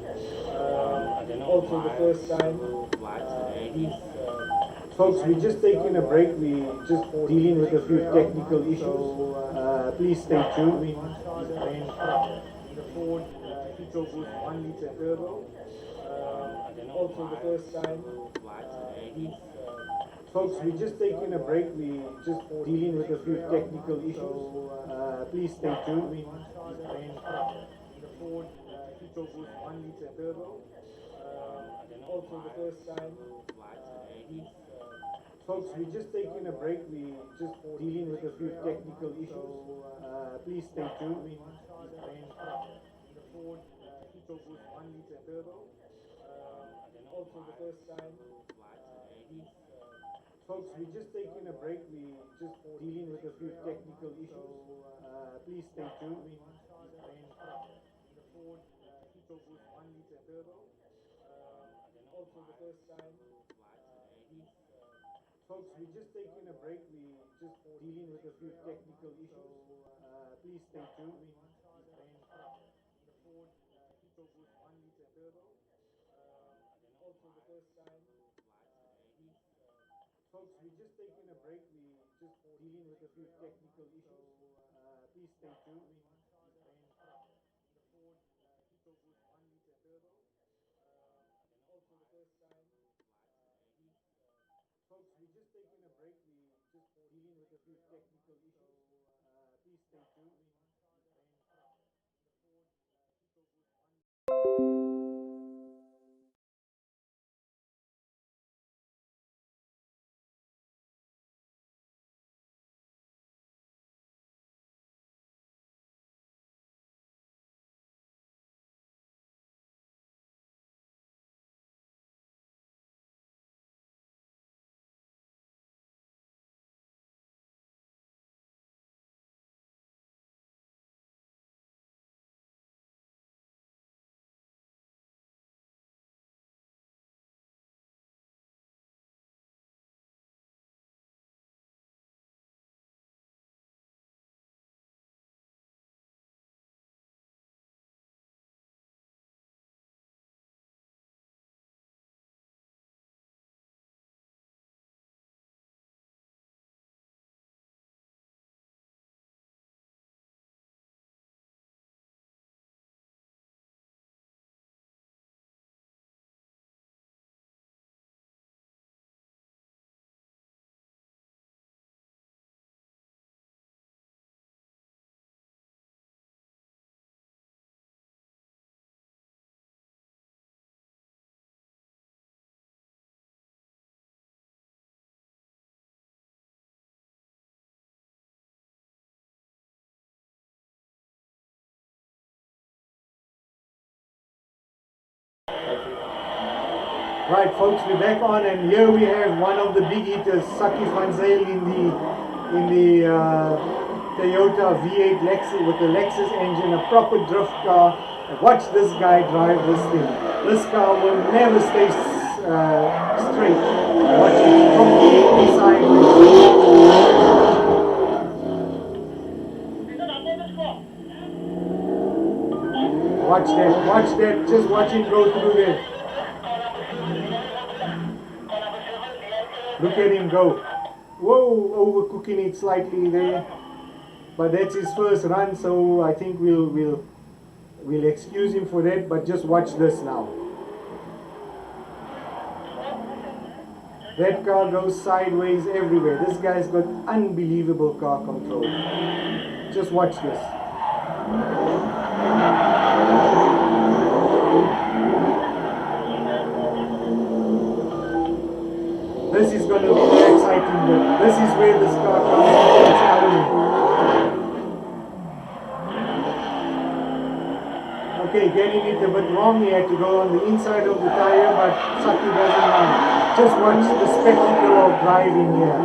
A: Also the first time he's folks, we're just taking a break. We're just dealing with a few technical issues. Please stay tuned. The Ford EcoBoost 1 liter turbo. Also the first time folks, we're just taking a break. We're just dealing with a few technical issues. Please stay tuned. The Ford EcoBoost 1 liter turbo. Also the first time folks, we're just taking a break. We're just dealing with a few technical issues. Please stay tuned. The Ford EcoBoost 1 liter turbo. Also the first time Folks, we're just taking a break. We're just dealing with a few technical issues. Please stay tuned. The Ford EcoBoost 1 liter turbo. Also the first time. Folks, we're just taking a break. We're just dealing with a few technical issues. Please stay tuned. The Ford EcoBoost 1 liter turbo. Also the first time. Folks, we're just taking a break. We're just dealing with a few technical issues. Please stay tuned. The Ford EcoBoost 1 liter turbo. Also the first time. Folks, we're just taking a break. We're just dealing with a few technical issues. Please stay tuned. Right, folks, we're back on, and here we have one of the big hitters, Saki van Zyl in the Toyota V8 Lexus with the Lexus engine, a proper drift car. Watch this guy drive this thing. This car will never stay straight. Watch it completely sideways. Watch that, just watch it go through there. Look at him go. Whoa, overcooking it slightly there. But that's his first run, so I think we'll excuse him for that, but just watch this now. That car goes sideways everywhere. This guy's got unbelievable car control. Just watch this. This is going to be an exciting bit. This is where this car comes into its element. Okay, getting it a bit wrong. He had to go on the inside of the tire, but Saki doesn't mind. Just watch the spectacle of driving here.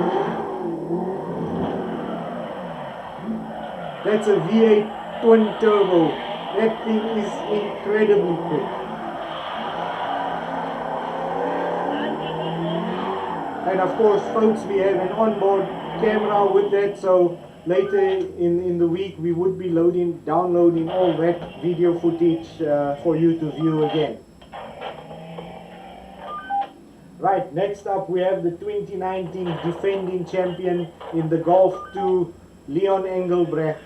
A: That's a V8 twin turbo. That thing is incredibly quick. And of course, folks, we have an onboard camera with that, so later in the week we would be downloading all that video footage for you to view again. Right, next up we have the 2019 defending champion in the Golf 2, Leon Engelbrecht.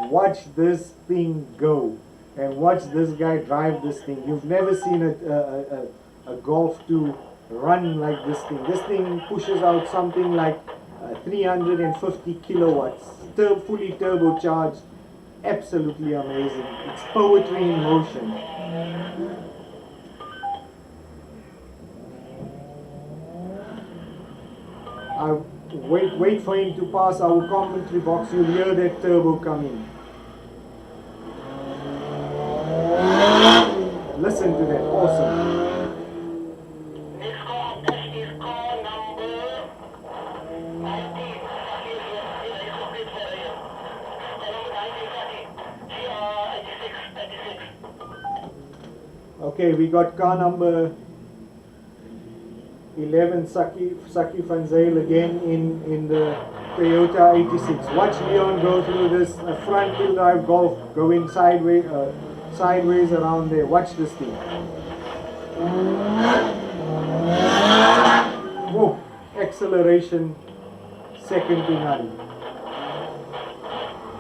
A: Watch this thing go, and watch this guy drive this thing. You've never seen a Golf 2 run like this thing. This thing pushes out something like 350 kilowatts, fully turbocharged. Absolutely amazing. It's poetry in motion. I wait for him to pass our commentary box. You'll hear that turbo coming. Listen to that. Awesome. Okay, we got car number 11, Saki van Zyl again in the Toyota 86. Watch Leon go through this front wheel drive Golf going sideways around there. Watch this thing. Whoa, acceleration second to none.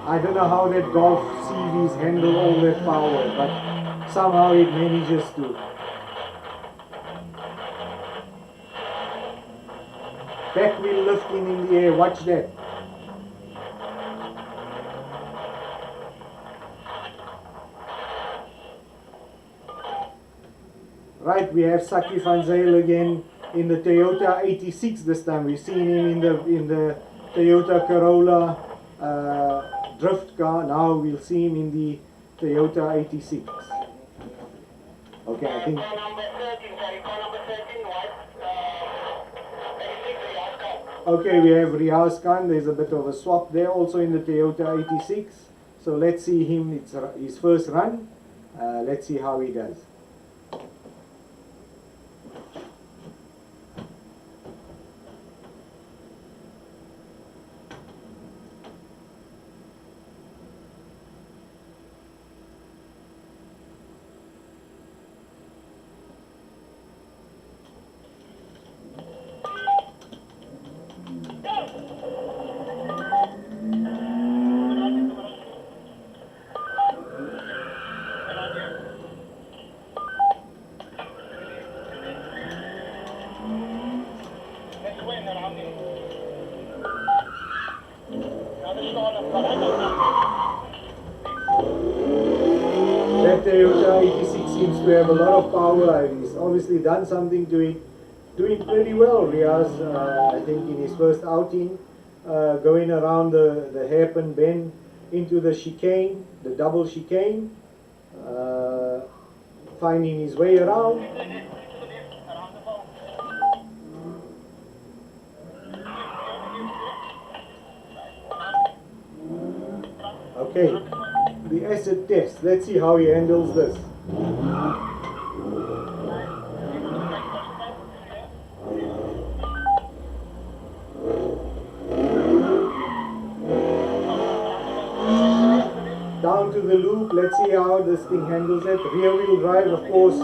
A: I don't know how that Golf CVs handle all that power, but somehow it manages to. Back wheel lifting in the air, watch that. Right, we have Saki van Zyl again in the Toyota 86 this time. We've seen him in the Toyota Corolla drift car. Now we'll see him in the Toyota 86. Okay, I think. Okay, we have Riaz Khan. There's a bit of a swap there, also in the Toyota 86. So let's see him. It's his first run. Let's see how he does. That Toyota 86 seems to have a lot of power. He's obviously done something to it. Doing pretty well, Riaz, I think in his first outing, going around the hairpin bend into the chicane, the double chicane, finding his way around. Okay, the acid test. Let's see how he handles this. Down to the loop. Let's see how this thing handles it. Rear wheel drive, of course,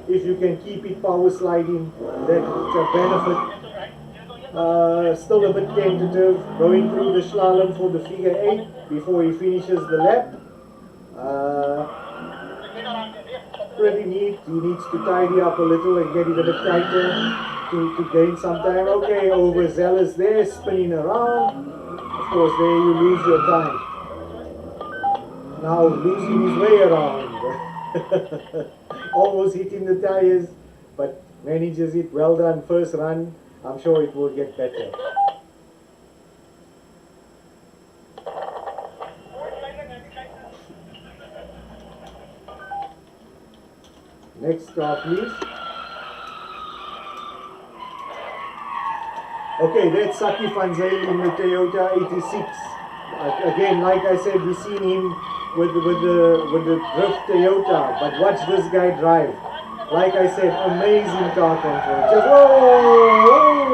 A: if you can keep it power sliding, that's a benefit. Still a bit tentative, going through the slalom for the figure 8 before he finishes the lap. Pretty neat. He needs to tidy up a little and get it a bit tighter to gain some time. Okay, overzealous there, spinning around. Of course, there you lose your time. Now losing his way around. Almost hitting the tires, but manages it. Well done, first run. I'm sure it will get better. Next car, please. Okay, that's Saki van Zyl in the Toyota 86. Again, like I said, we've seen him with the drift Toyota, but watch this guy drive. Like I said, amazing car control. Just whoa,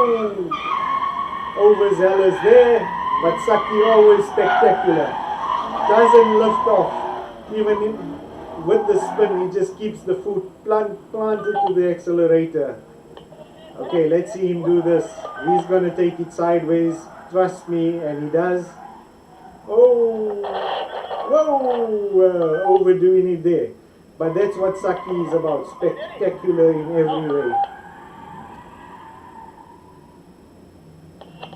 A: overzealous there, but Saki always spectacular. Doesn't lift off, even with the spin. He just keeps the foot planted to the accelerator. Okay, let's see him do this. He's gonna take it sideways. Trust me, and he does. Oh, whoa, overdoing it there. But that's what Saki is about, spectacular in every way.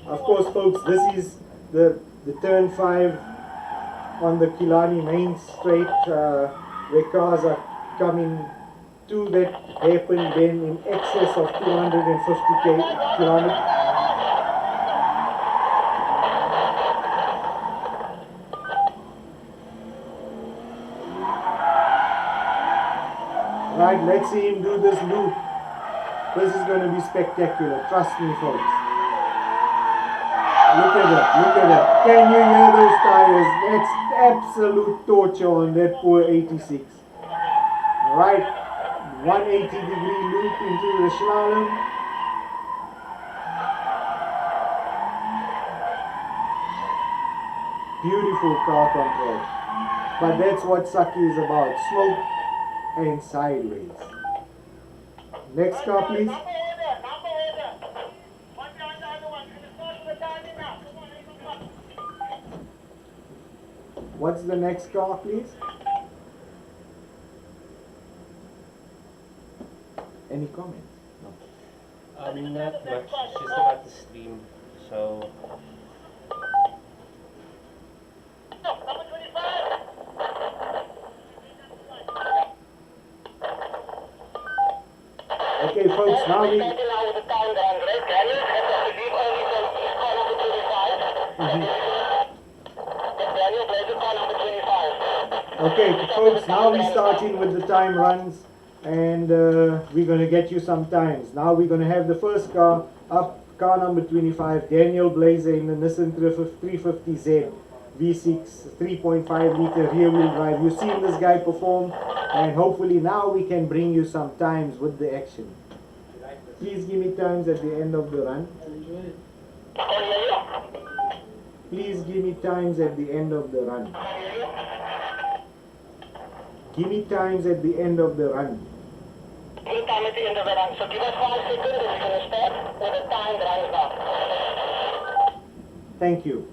A: Of course, folks, this is the turn 5 on the Killarney main straight, where cars are coming to that hairpin bend in excess of 250 kilometers. Right, let's see him do this loop. This is going to be spectacular. Trust me, folks. Look at that, look at that. Can you hear those tires? That's absolute torture on that poor 86. Right, 180-degree loop into the slalom. Beautiful car control. But that's what Saki is about. Slope and sideways. Next car, please. What's the next car, please? Any comments? No.
B: Not much. It's just about the stream. So.
A: Okay, folks, now we... Okay, folks, now we're starting with the time runs, and we're going to get you some times. Now we're going to have the first car up, car number 25, Daniel Blazer in the Nissan 350Z V6 3.5 liter rear wheel drive. You've seen this guy perform, and hopefully now we can bring you some times with the action. Please give me times at the end of the run. Please give me times at the end of the run. Give me times at the end of the run.
C: Give time at the end of the run. So give us 5 seconds and we're going to start with the time runs now.
A: Thank you.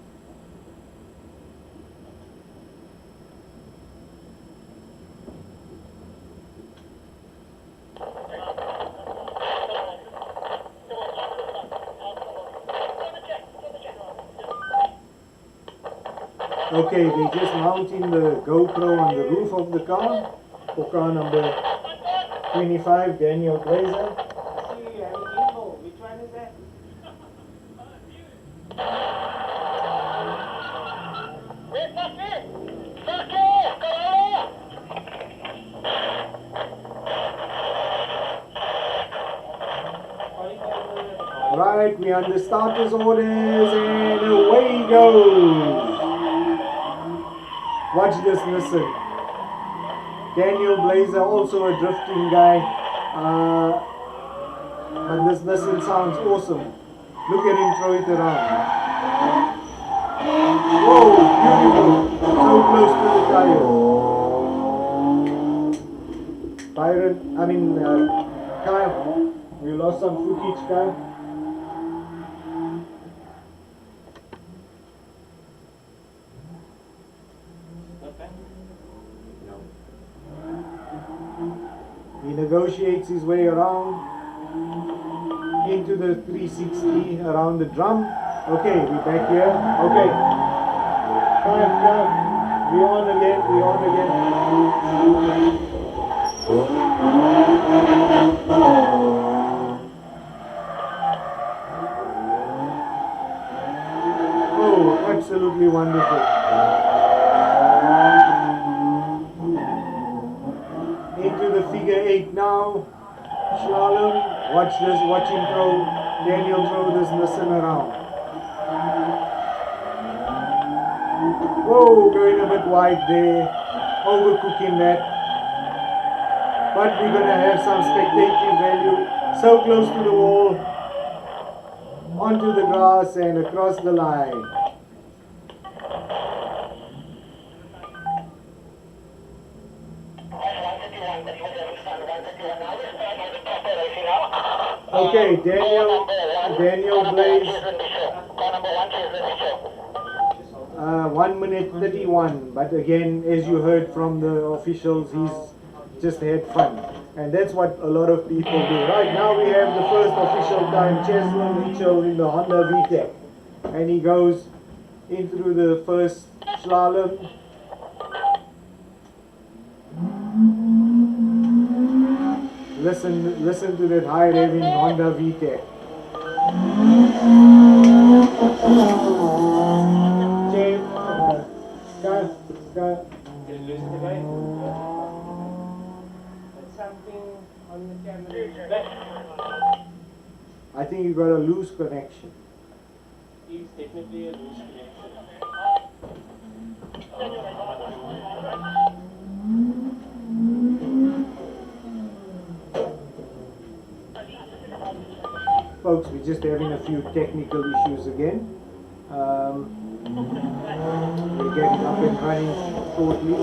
A: Okay, we're just mounting the GoPro on the roof of the car for car number 25, Daniel Blazer.
B: Which one is that?
A: Right, we're under starters orders and away he goes. Watch this, listen. Daniel Blazer, also a drifting guy. And this Nissan sounds awesome. Look at him throw it around. Whoa, beautiful. So close to the tires. Byron, Kyle, we lost some footage, Kyle. He negotiates his way around into the 360 around the drum. Okay, we're back here. Okay. Come. We're on again. Oh, absolutely wonderful. Into the figure 8 now. Slalom. Watch this. Watch him throw. Daniel throw this Nissan around. Whoa, going a bit wide there. Overcooking that. But we're going to have some spectative value. So close to the wall. Onto the grass and across the line. Okay, Daniel Blaze, 1 minute 31, but again, as you heard from the officials, he's just had fun. And that's what a lot of people do. Right now we have the first official time, Cheslin Mitchell in the Honda VTEC. And he goes in through the first slalom. Listen to that high revving Honda VTEC. James, Scott.
B: Did you lose the guy? That's something on the camera.
A: I think you got a loose connection.
B: It's technically a loose connection.
A: folks, we're just having a few technical issues again. We'll get it up and running shortly.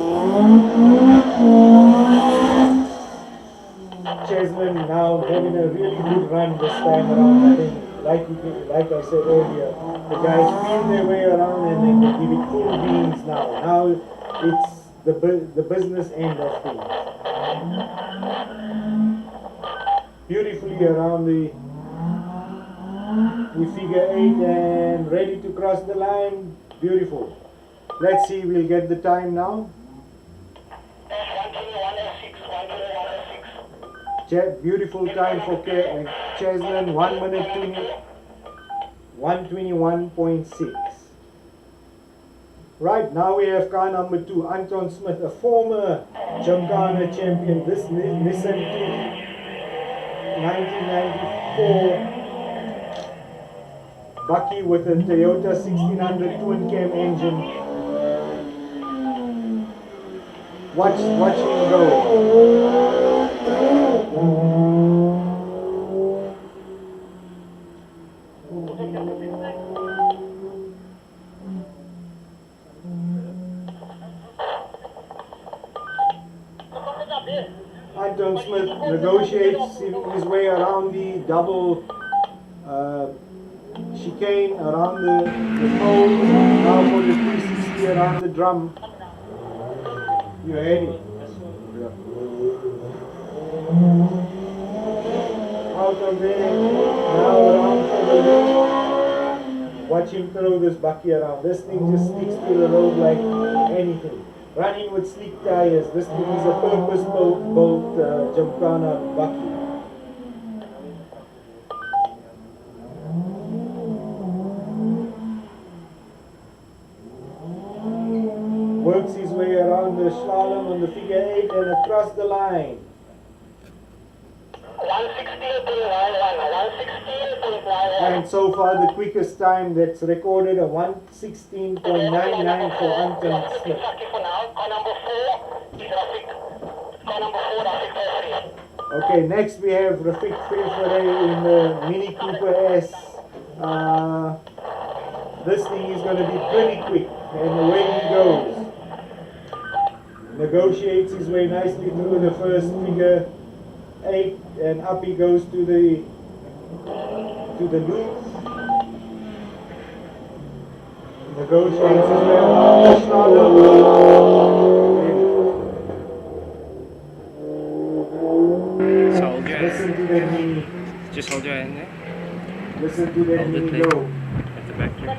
A: Cheslin now having a really good run this time around. I think, like I said earlier, the guys feel their way around and then they give it full beans now. Now it's the business end of things. Beautifully around the figure 8 and ready to cross the line. Beautiful. Let's see, we'll get the time now. Beautiful time for Cheslin, 1 minute 1:21.6. Right, now we have car number 2, Anton Smith, a former Gymkhana champion. This Nissan 1994 Bucky with a Toyota 1600 twin cam engine. Watch him go. Anton Smith negotiates his way around the double chicane, around the pole, now for the 360 around the drum. You ready? Out of there, now around for the loop. Watch him throw this Bucky around. This thing just sticks to the road like anything. Running with sleek tires. This thing is a purpose-built Gymkhana Bucky. Works his way around the slalom on the figure 8 and across the line.
C: 116.91.
A: And so far the quickest time that's recorded, a 1:16.99 for Anton Smith. Okay, next we have Rafik Filfere in the Mini Cooper S. This thing is going to be pretty quick, and away he goes. Negotiates his way nicely through the first figure 8, and up he goes to the loop. Negotiates his way around the slalom.
D: So hold your
A: Listen to that mini.
D: Just hold your hand there.
A: Listen to that
D: Hold it,
A: mini
D: please.
A: go.
D: At the back here.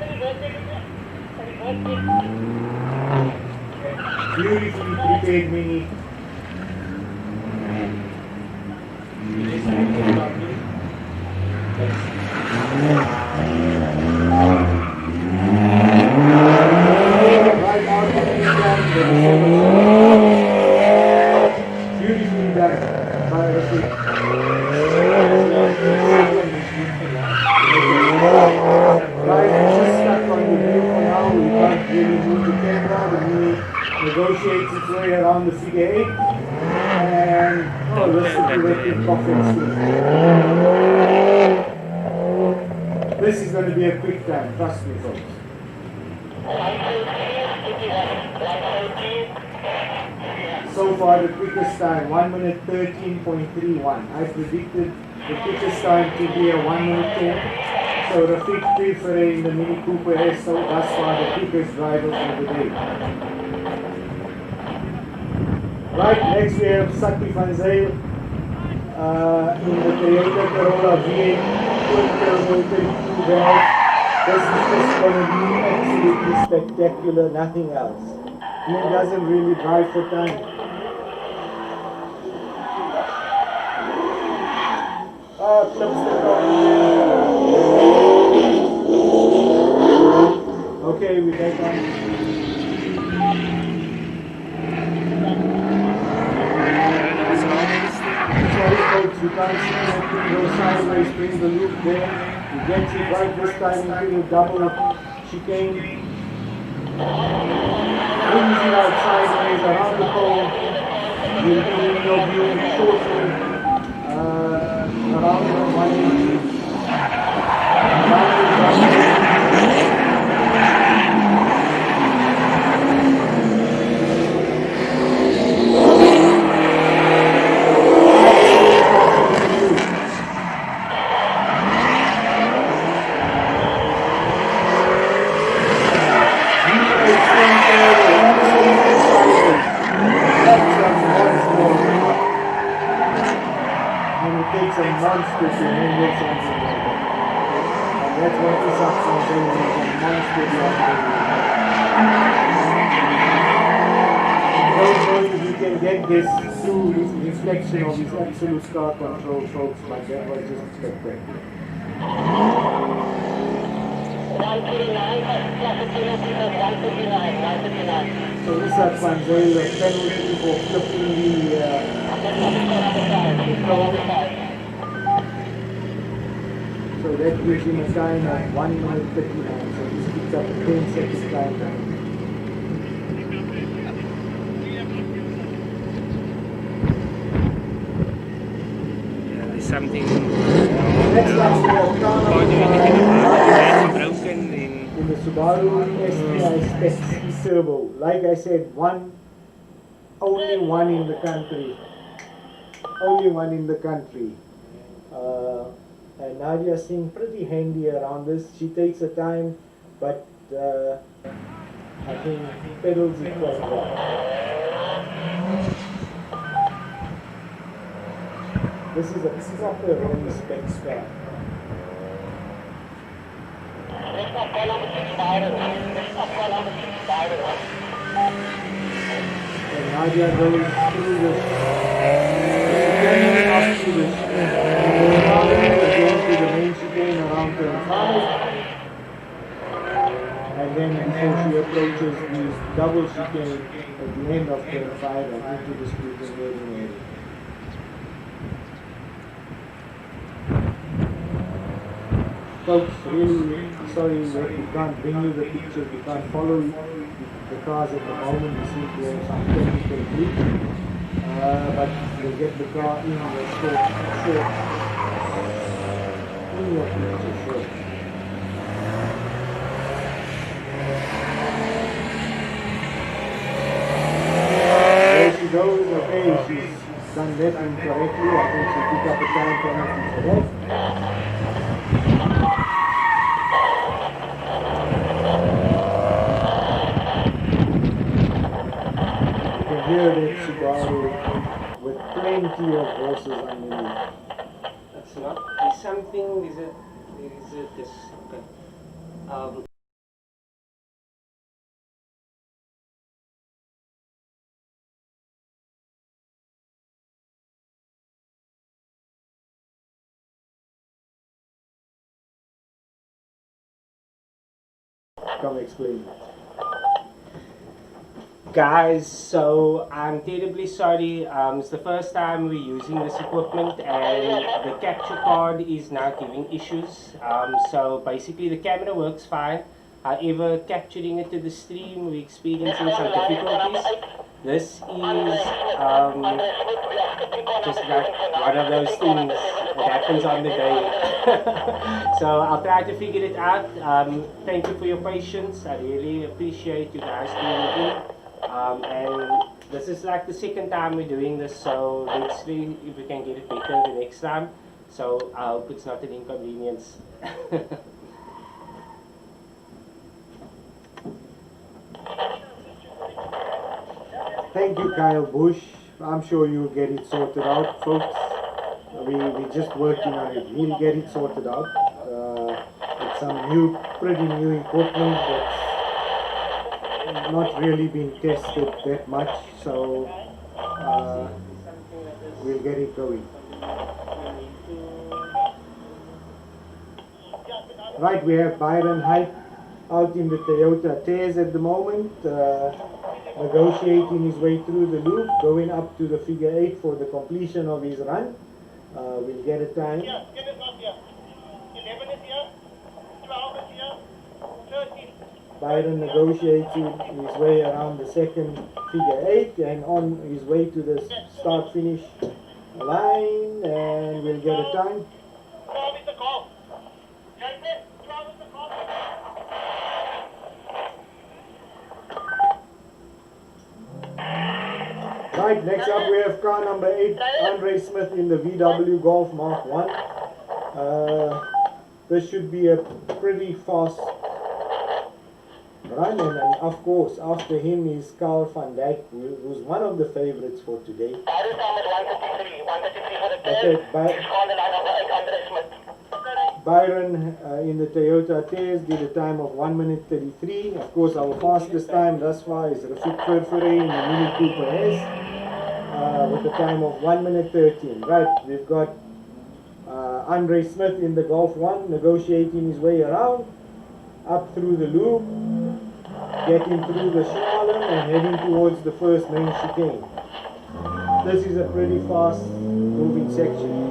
A: Beautifully prepared mini. Right out of the stand, beautifully done by Rafik. Guys, just stuck on the view for now. We can't really move the camera. The mini negotiates its way around the figure 8. And listen to that big coffin scene. This is going to be a quick time, trust me, folks. So far, the quickest time, 1:13.31. I predicted the quickest time to be a 1:10. So Rafik Filfere in the Mini Cooper S, so thus far the quickest driver for the day. Right, next we have Saki van Zyl in the Toyota Corolla V8 twin turbo 32 valve. This is just going to be absolutely spectacular, nothing else. He doesn't really drive for time. Clips the car. Okay, we take on. Sorry folks, you can't see anything, go sideways, bring the loop there. He gets it right this time into the double chicane. Brings it out sideways around the pole. You'll be in your view shortly around the 180. and it takes a monster to handle something like that. And that's what this action is, a monster beyond belief. Don't know if you can get this through this reflection of his absolute car control, folks, but that was just spectacular.
C: 139,
A: So this is Panzel, a penalty for flipping the cone. So that gives him a time of 1 minute 39. So he picks up a 10-second time.
D: Yeah, there's something
A: Next up we have
D: broken
A: in the Subaru STI Specs Turbo. Like I said, only one in the country. Only one in the country. And Nadia seems pretty handy around this. She takes her time, but I think pedals it quite well. This is a proper rally specs car.
C: Next up, car number 6, Byron.
A: And Nadia goes through this. Chicane up to the again to the main chicane around turn 5. And then before she approaches the double chicane at the end of turn 5 and into the scrutineering area. Folks, really sorry that we can't bring you the pictures, we can't follow the cars at the moment, we seem to have some technical glitch. But we'll get the car in your picture short. There she goes, okay, she's done that incorrectly, I think she picked up a time penalty for that. Here that Subaru with plenty of horses underneath.
B: That's not. There's something. There's this. Okay.
A: Come explain.
B: Guys, so I'm terribly sorry. It's the first time we're using this equipment and the capture card is now giving issues. So basically the camera works fine. However, capturing it to the stream, we're experiencing some difficulties. This is just like one of those things that happens on the day. So I'll try to figure it out. Thank you for your patience. I really appreciate you guys tuning in. And this is like the second time we're doing this, so let's see if we can get it better the next time. So I hope it's not an inconvenience.
A: Thank you, Kyle Bush. I'm sure you'll get it sorted out, folks. We're just working on it. We'll get it sorted out. It's some pretty new equipment that's not really been tested that much, so we'll get it going. Right, we have Byron Hype out in the Toyota Test at the moment, negotiating his way through the loop, going up to the figure 8 for the completion of his run. We'll get a time.
C: 11 is here, 12 is here, 13.
A: Byron negotiates his way around the second figure 8 and on his way to the start-finish line, and we'll get a time.
C: 12 is the call. 12 is the call.
A: Right, next up we have car number 8, Andre Smith in the VW Golf Mark 1. This should be a pretty fast run. And of course, after him is Carl van Dijk, who's one of the favorites for today.
C: Byron time at 133. 133 for the
A: Okay,
C: test. He's called the line of 800 Smith.
A: Byron in the Toyota Test did a time of 1 minute 33. Of course, our fastest time thus far is Rafik Furfure in the Mini Cooper S with a time of 1 minute 13. Right, we've got Andre Smith in the Golf 1 negotiating his way around, up through the loop, getting through the slalom and heading towards the first main chicane. This is a pretty fast moving section.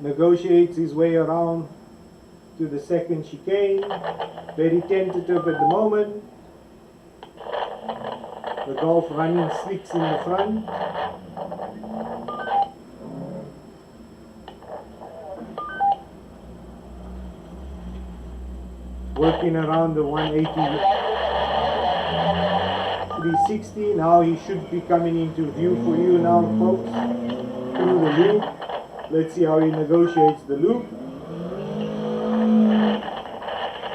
A: Negotiates his way around to the second chicane. Very tentative at the moment. The Golf running slicks in the front. Working around the 180, 360. Now he should be coming into view for you now, folks. Through the loop. Let's see how he negotiates the loop.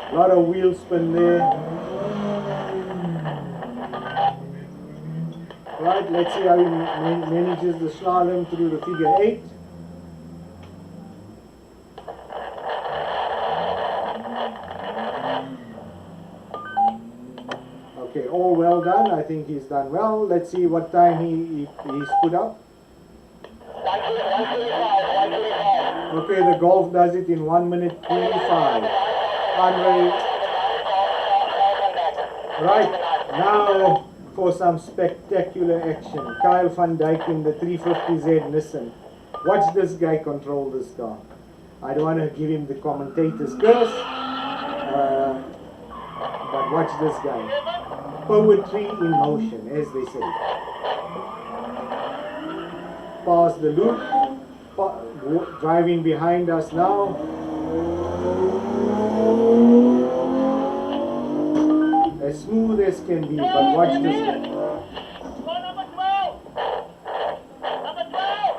A: A lot of wheel spin there. Right, let's see how he manages the slalom through the figure 8. Okay, all well done. I think he's done well. Let's see what time he's put up. Okay, the Golf does it in 1 minute 25. Andre. Right, now for some spectacular action. Kyle van Dijk in the 350Z Nissan. Watch this guy control this car. I don't want to give him the commentator's curse, but watch this guy. Poetry in motion, as they say. Past the loop. Driving behind us now. As smooth as can be, but watch this guy.
C: Number 12! Number 12!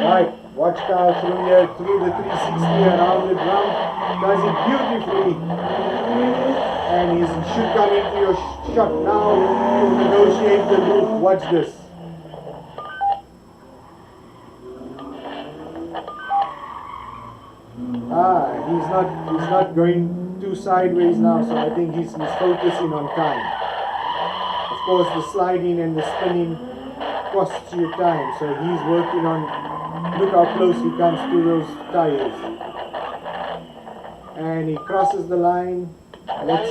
A: Right, watch Kyle through here, through the 360 around the drum. Does it beautifully. And he should come into your shot now to negotiate the loop. Watch this. He's not going too sideways now, so I think he's focusing on time. Of course, the sliding and the spinning costs you time, so he's working on, look how close he comes to those tires. And he crosses the line. That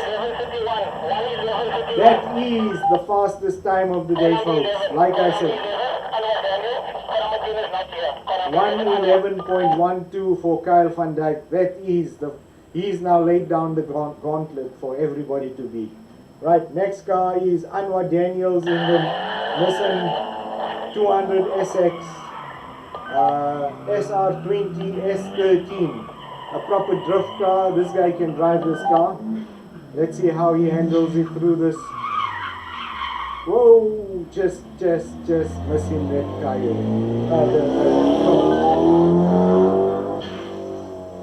A: is the fastest time of the day, folks. Like I said, 1:11.12 for Kyle van Dijk. He's now laid down the gauntlet for everybody to beat. Right, next car is Anwar Daniels in the Nissan 200 SX SR20 S13. A proper drift car. This guy can drive this car. Let's see how he handles it through this. Whoa, just missing that tire.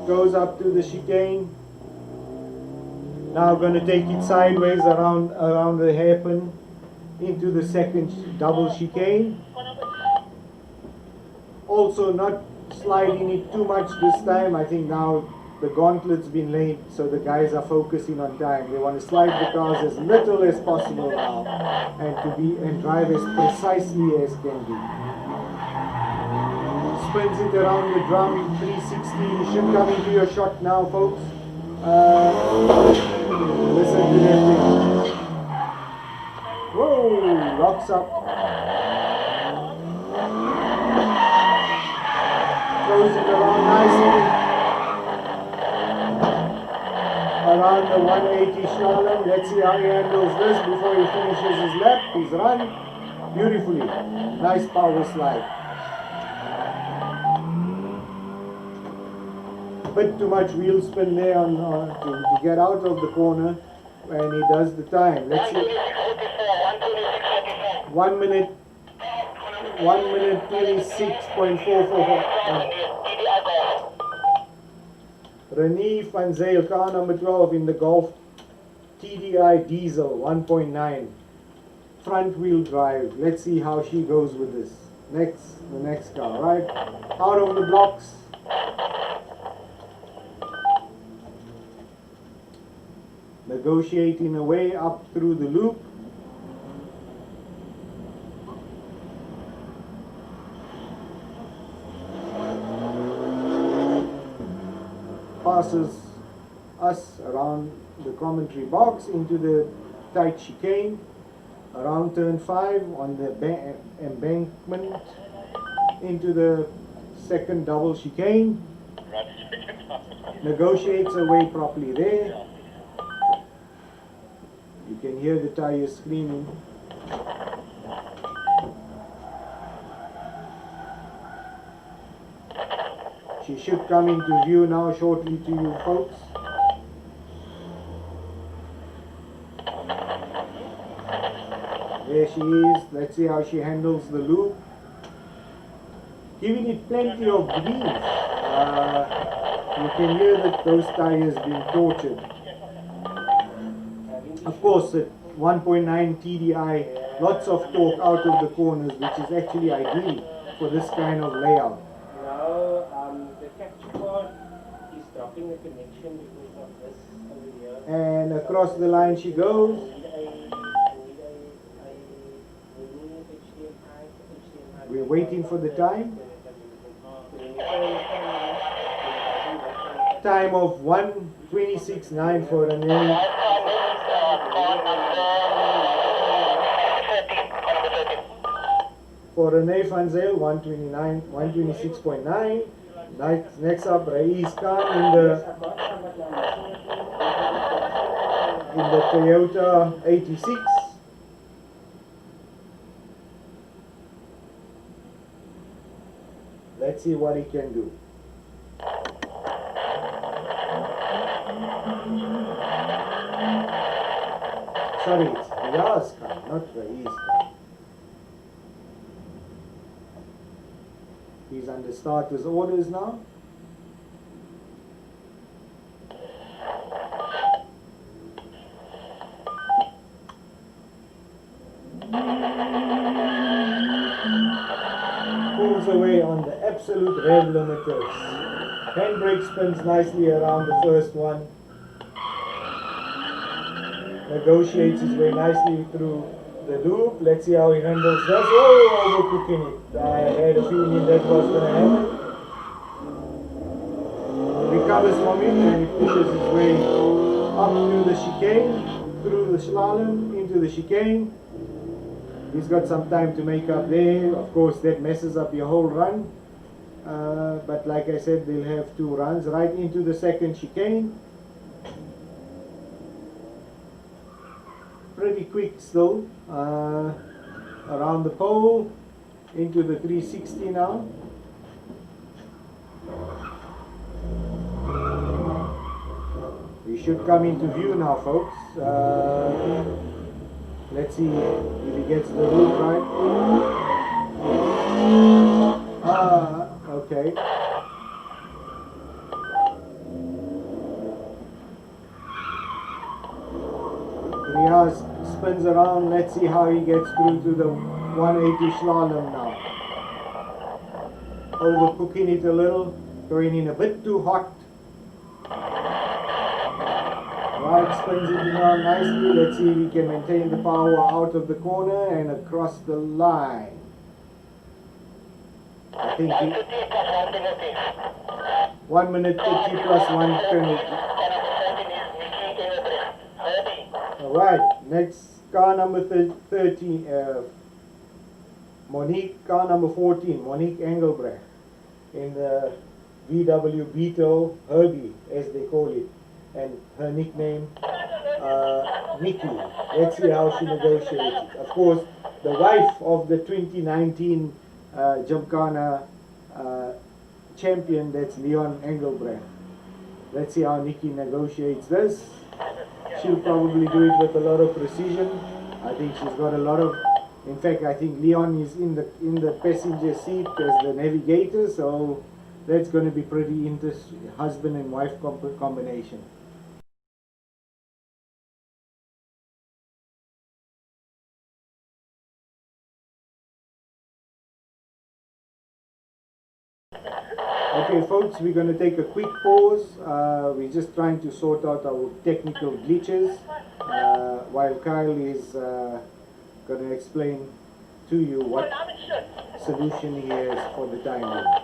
A: Goes up to the chicane. Now going to take it sideways around the hairpin into the second double chicane. Also not sliding it too much this time. I think now the gauntlet's been laid, so the guys are focusing on time. They want to slide the cars as little as possible now, and drive as precisely as can be. Spins it around the drum, 360. You should come into your shot now, folks. Listen to that thing. Whoa, locks up. Throws it around nicely. Around the 180 slalom. Let's see how he handles this before he finishes his lap. He's run beautifully. Nice power slide. bit too much wheel spin there on to get out of the corner when he does the time. Let's see. 1 minute 26.444. Renee van Zyl, car number 12 in the Golf TDI diesel 1.9 front wheel drive. Let's see how she goes with this. The next car, right? Out of the blocks. Negotiating away up through the loop. Passes us around the commentary box into the tight chicane, around turn 5 on the embankment, into the second double chicane, negotiates away properly there. You can hear the tires screaming. She should come into view now shortly to you folks. There she is. Let's see how she handles the loop. Giving it plenty of grease. You can hear that those tires being tortured. Of course, at 1.9 TDI, lots of torque out of the corners, which is actually ideal for this kind of layout.
B: Now, the capture card is dropping a connection because of this over here.
A: And across the line she goes. We're waiting for the time. Time of 1:26.9 for a name. For Renee van Zyl, 126.9. Next up, Raiz Khan in the Toyota 86. Let's see what he can do. Sorry, it's Riaz Khan, not Raiz Khan. He's under starter's orders now. Pulls away on the absolute rev limiters. Handbrake spins nicely around the first one. Negotiates his way nicely through the loop. Let's see how he handles this. Oh, overcooking it. I had a feeling that was going to happen. Recovers from it and he pushes his way up to the chicane, through the slalom, into the chicane. He's got some time to make up there. Of course, that messes up your whole run. But like I said, they'll have 2 runs right into the second chicane. Pretty quick still. Around the pole, into the 360 now. We should come into view now, folks. Let's see if he gets the route right. Okay. Riaz spins around. Let's see how he gets through to the 180 slalom now. Overcooking it a little, going in a bit too hot. Right, spins it around nicely. Let's see if he can maintain the power out of the corner and across the line. I think 1 minute 50 plus 1 penalty. Alright, next car number 13, Monique, car number 14, Monique Engelbrecht in the VW Beetle Herbie, as they call it, and her nickname Nikki. Let's see how she negotiates it. Of course, the wife of the 2019 Gymkhana champion, that's Leon Engelbrecht. let's see how Nikki negotiates this. She'll probably do it with a lot of precision. I think she's got a lot of. In fact, I think Leon is in the passenger seat as the navigator, so that's going to be pretty interesting. Husband and wife combination. Okay, folks, we're going to take a quick pause. We're just trying to sort out our technical glitches while Kyle is going to explain to you what solution he has for the time being.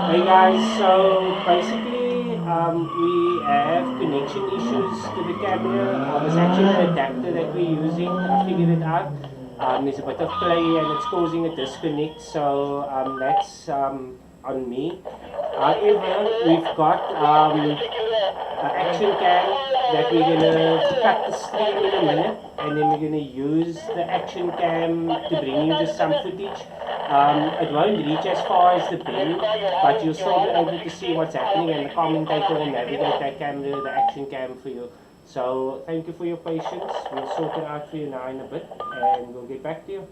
B: Hey guys, so basically we have connection issues to the camera. It's actually the adapter that we're using. I figured it out. There's a bit of play and it's causing a disconnect, so that's on me. However, we've got an action cam that we're gonna cut the stream in a minute, and then we're gonna use the action cam to bring you just some footage. It won't reach as far as the bend, but you'll still be able to see what's happening, and the commentator will navigate that camera, the action cam for you. So thank you for your patience. We'll sort it out for you now in a bit, and we'll get back to you.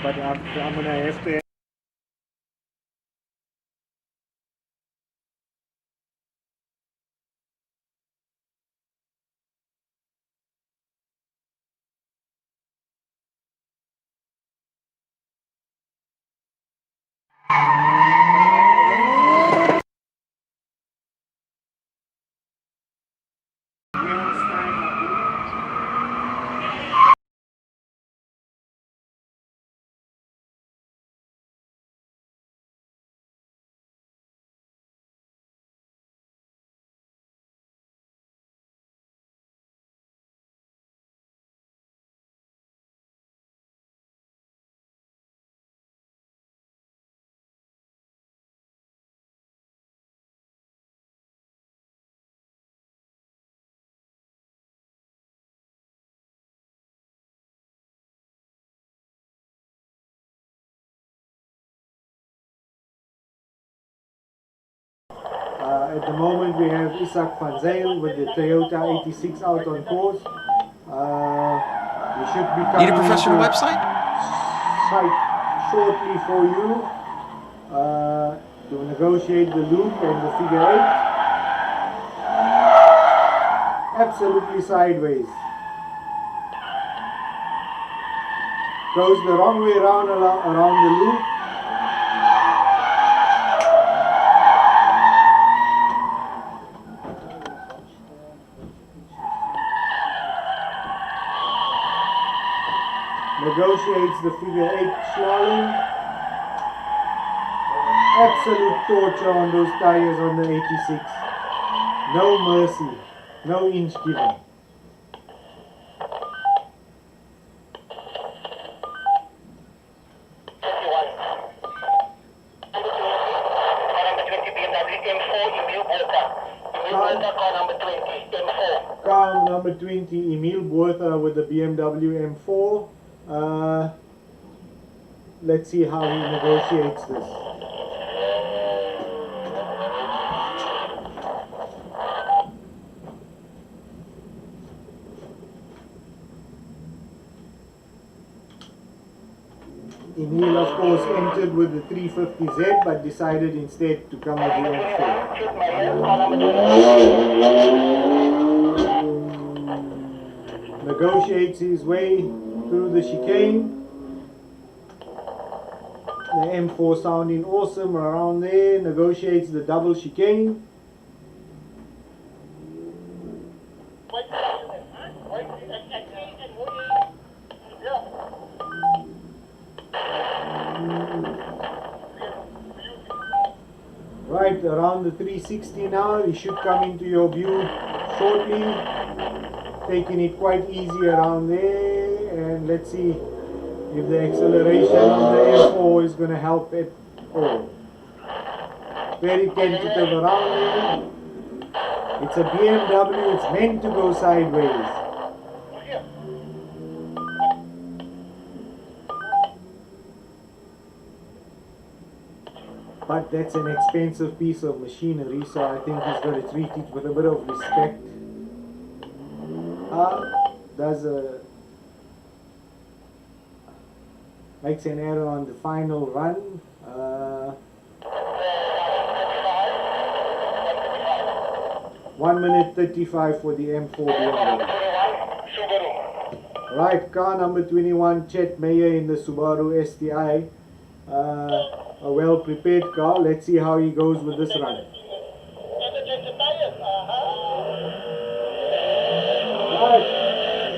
A: but I'm gonna have to. At the moment we have Isak van Zyl with the Toyota 86 out on course. We should be coming
E: Need a professional
A: into
E: website?
A: site shortly for you to negotiate the loop and the figure 8. Absolutely sideways. Goes the wrong way around the loop. Negotiates the figure 8 slalom. Absolute torture on those tires on the 86. No mercy, no inch given. Car number 20, Emil Buerta with the BMW M4. Let's see how he negotiates this. Emil, of course, entered with the 350Z but decided instead to come with the M4. Negotiates his way through the chicane. The M4 sounding awesome around there. Negotiates the double chicane. Right around the 360 now. He should come into your view shortly. Taking it quite easy around there, and let's see if the acceleration on the M4 is going to help at all. Very tentative around there. It's a BMW, it's meant to go sideways. But that's an expensive piece of machinery, so I think he's going to treat it with a bit of respect. Makes an error on the final run. 1 minute 35 for the M4 BMW. Right, car number 21, Chet Meyer in the Subaru STI. A well prepared car. Let's see how he goes with this run. Right,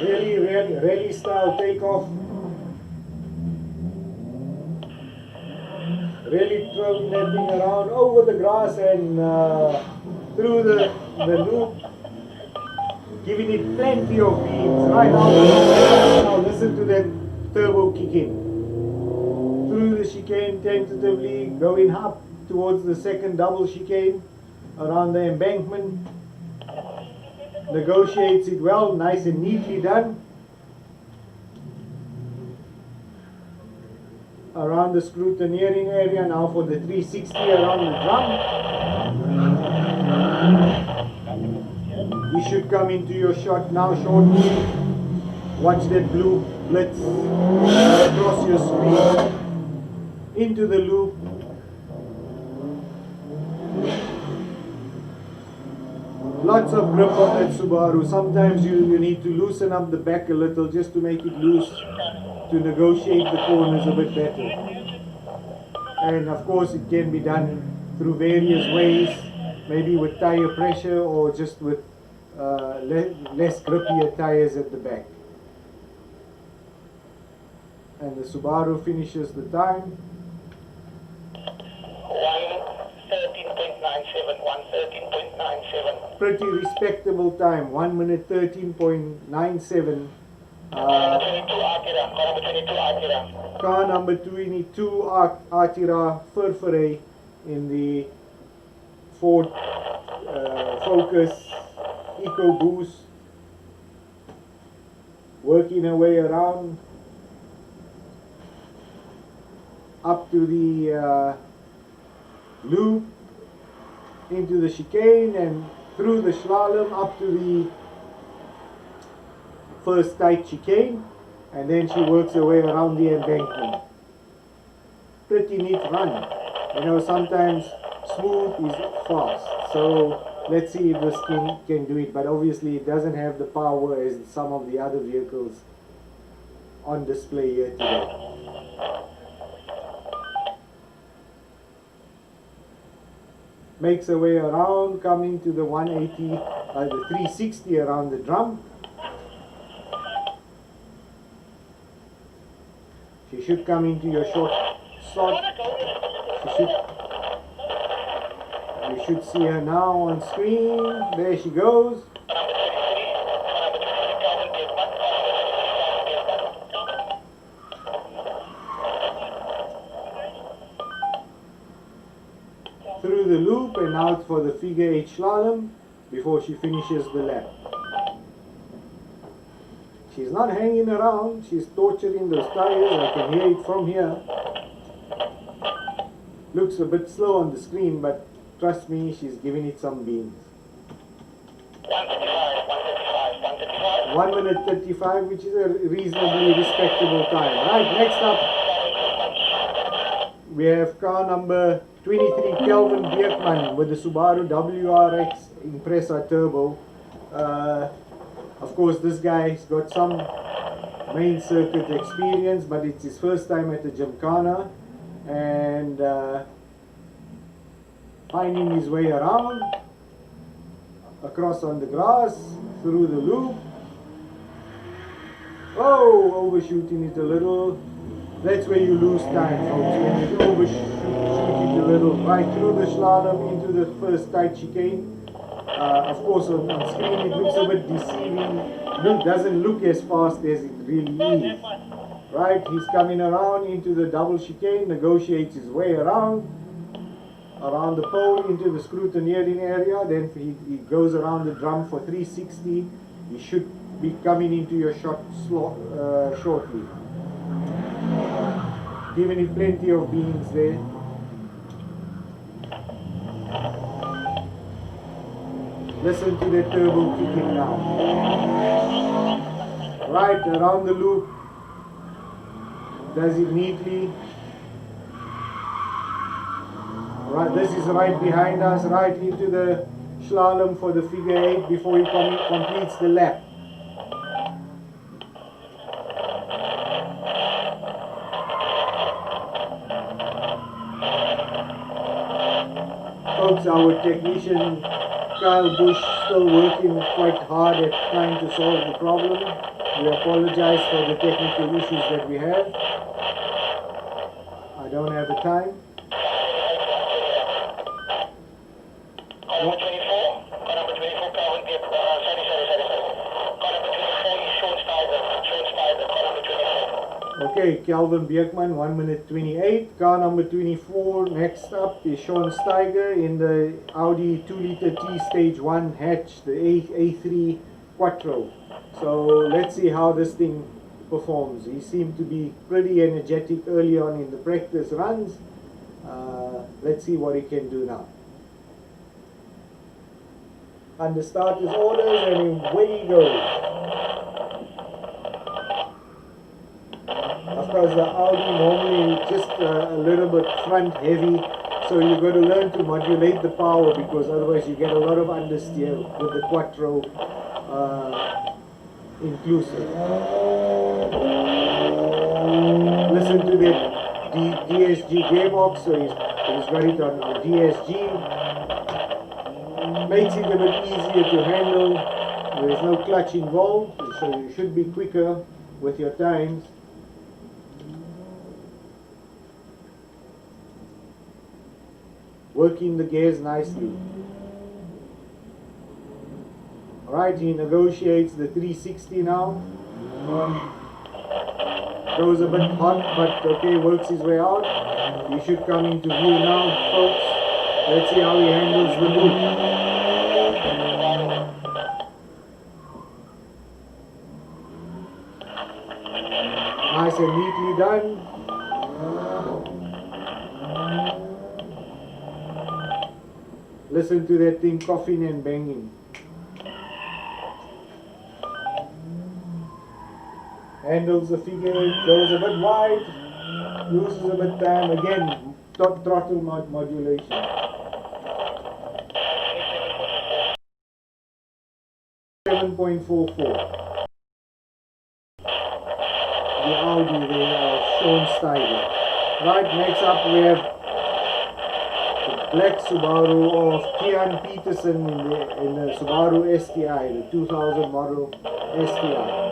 A: really rally style takeoff. Really throwing that thing around over the grass and through the loop, giving it plenty of beams. Right now listen to that turbo kick in. Through the chicane tentatively, going up towards the second double chicane around the embankment. Negotiates it well, nice and neatly done. Around the scrutineering area now for the 360 around the drum. You should come into your shot now shortly. Watch that blue blitz across your speed into the loop. Lots of grip on that Subaru. Sometimes you need to loosen up the back a little just to make it loose, to negotiate the corners a bit better. And of course it can be done through various ways, maybe with tire pressure or just with less grippier tires at the back. And the Subaru finishes the time.
C: 1:13.97, 1:13.97.
A: Pretty respectable time, 1 minute 13.97.
C: Car number 22 Akira.
A: Car number 22 Atira Furfure in the Ford Focus EcoBoost, working her way around up to the loop, into the chicane and through the slalom up to the first tight chicane, and then she works her way around the embankment. Pretty neat run. You know, sometimes smooth is fast, so let's see if this can do it, but obviously it doesn't have the power as some of the other vehicles on display here today. Makes her way around, coming to the 180, the 360 around the drum. She should come into your short slot. You should see her now on screen. There she goes. Through the loop and out for the figure 8 slalom before she finishes the lap. She's not hanging around, she's torturing those tires. I can hear it from here. Looks a bit slow on the screen, but trust me, she's giving it some beans. 1 minute 35, which is a reasonably respectable time. Right, next up, we have car number 23, Kelvin Bierkman with the Subaru WRX Impreza Turbo. Of course, this guy's got some main circuit experience, but it's his first time at the Gymkhana, and finding his way around, across on the grass, through the loop. Oh, overshooting it a little. That's where you lose time, folks, when you overshoot it a little. Right through the slalom into the first tight chicane. Of course, on screen it looks a bit deceiving. It doesn't look as fast as it really is. Right, he's coming around into the double chicane, negotiates his way around the pole into the scrutineering area. Then he goes around the drum for 360. He should be coming into your shot shortly. Giving it plenty of beans there. Listen to the turbo kicking now. Right around the loop. Does it neatly. Right, this is right behind us, right into the slalom for the figure 8 before he completes the lap. Folks, our technician Kyle Bush still working quite hard at trying to solve the problem. We apologize for the technical issues that we have. I don't have the time.
C: Car number 24, Calvin Gibb, sorry. Car number 24 is Sean Steiger, car number 24.
A: Okay, Kelvin Bierkman, 1 minute 28. Car number 24, next up is Sean Steiger in the Audi 2-liter T Stage 1 hatch, the A3 Quattro. So let's see how this thing performs. He seemed to be pretty energetic early on in the practice runs. Let's see what he can do now. Under starter's orders, and away he goes. Of course, the Audi normally just a little bit front heavy, so you've got to learn to modulate the power, because otherwise you get a lot of understeer with the Quattro inclusive. Listen to the DSG gearbox, so he's got it on DSG. Makes it a bit easier to handle. There's no clutch involved, so you should be quicker with your times. Working the gears nicely. Alright, he negotiates the 360 now. Goes a bit hot, but okay, works his way out. He should come into view now, folks. Let's see how he handles the loop. Nice and neatly done. Listen to that thing coughing and banging. Handles the figure, goes a bit wide, loses a bit time. Again, throttle modulation. .44. The Audi, the Schoensteiger. Right, next up we have the black Subaru of Kian Peterson in the Subaru STI, the 2000 model STI.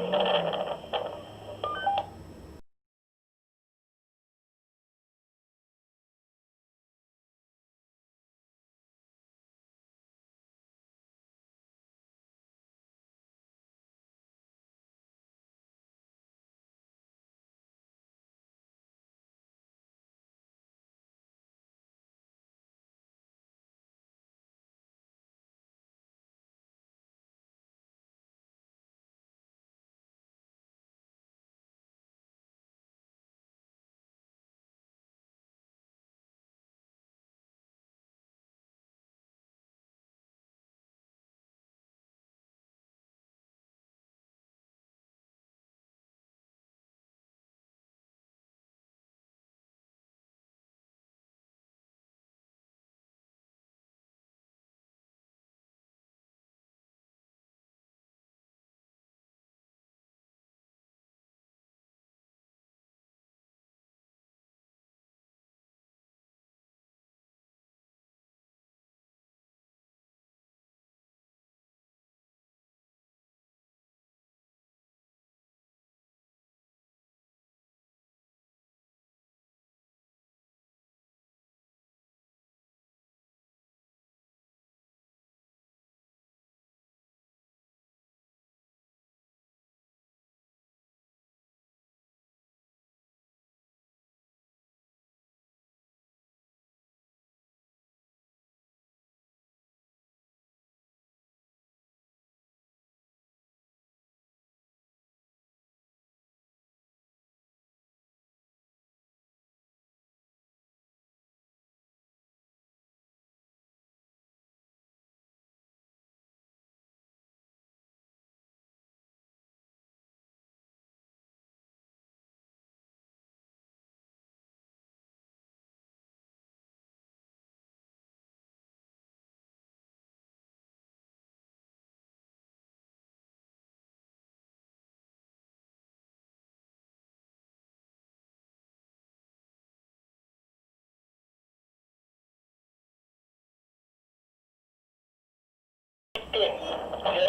C: Here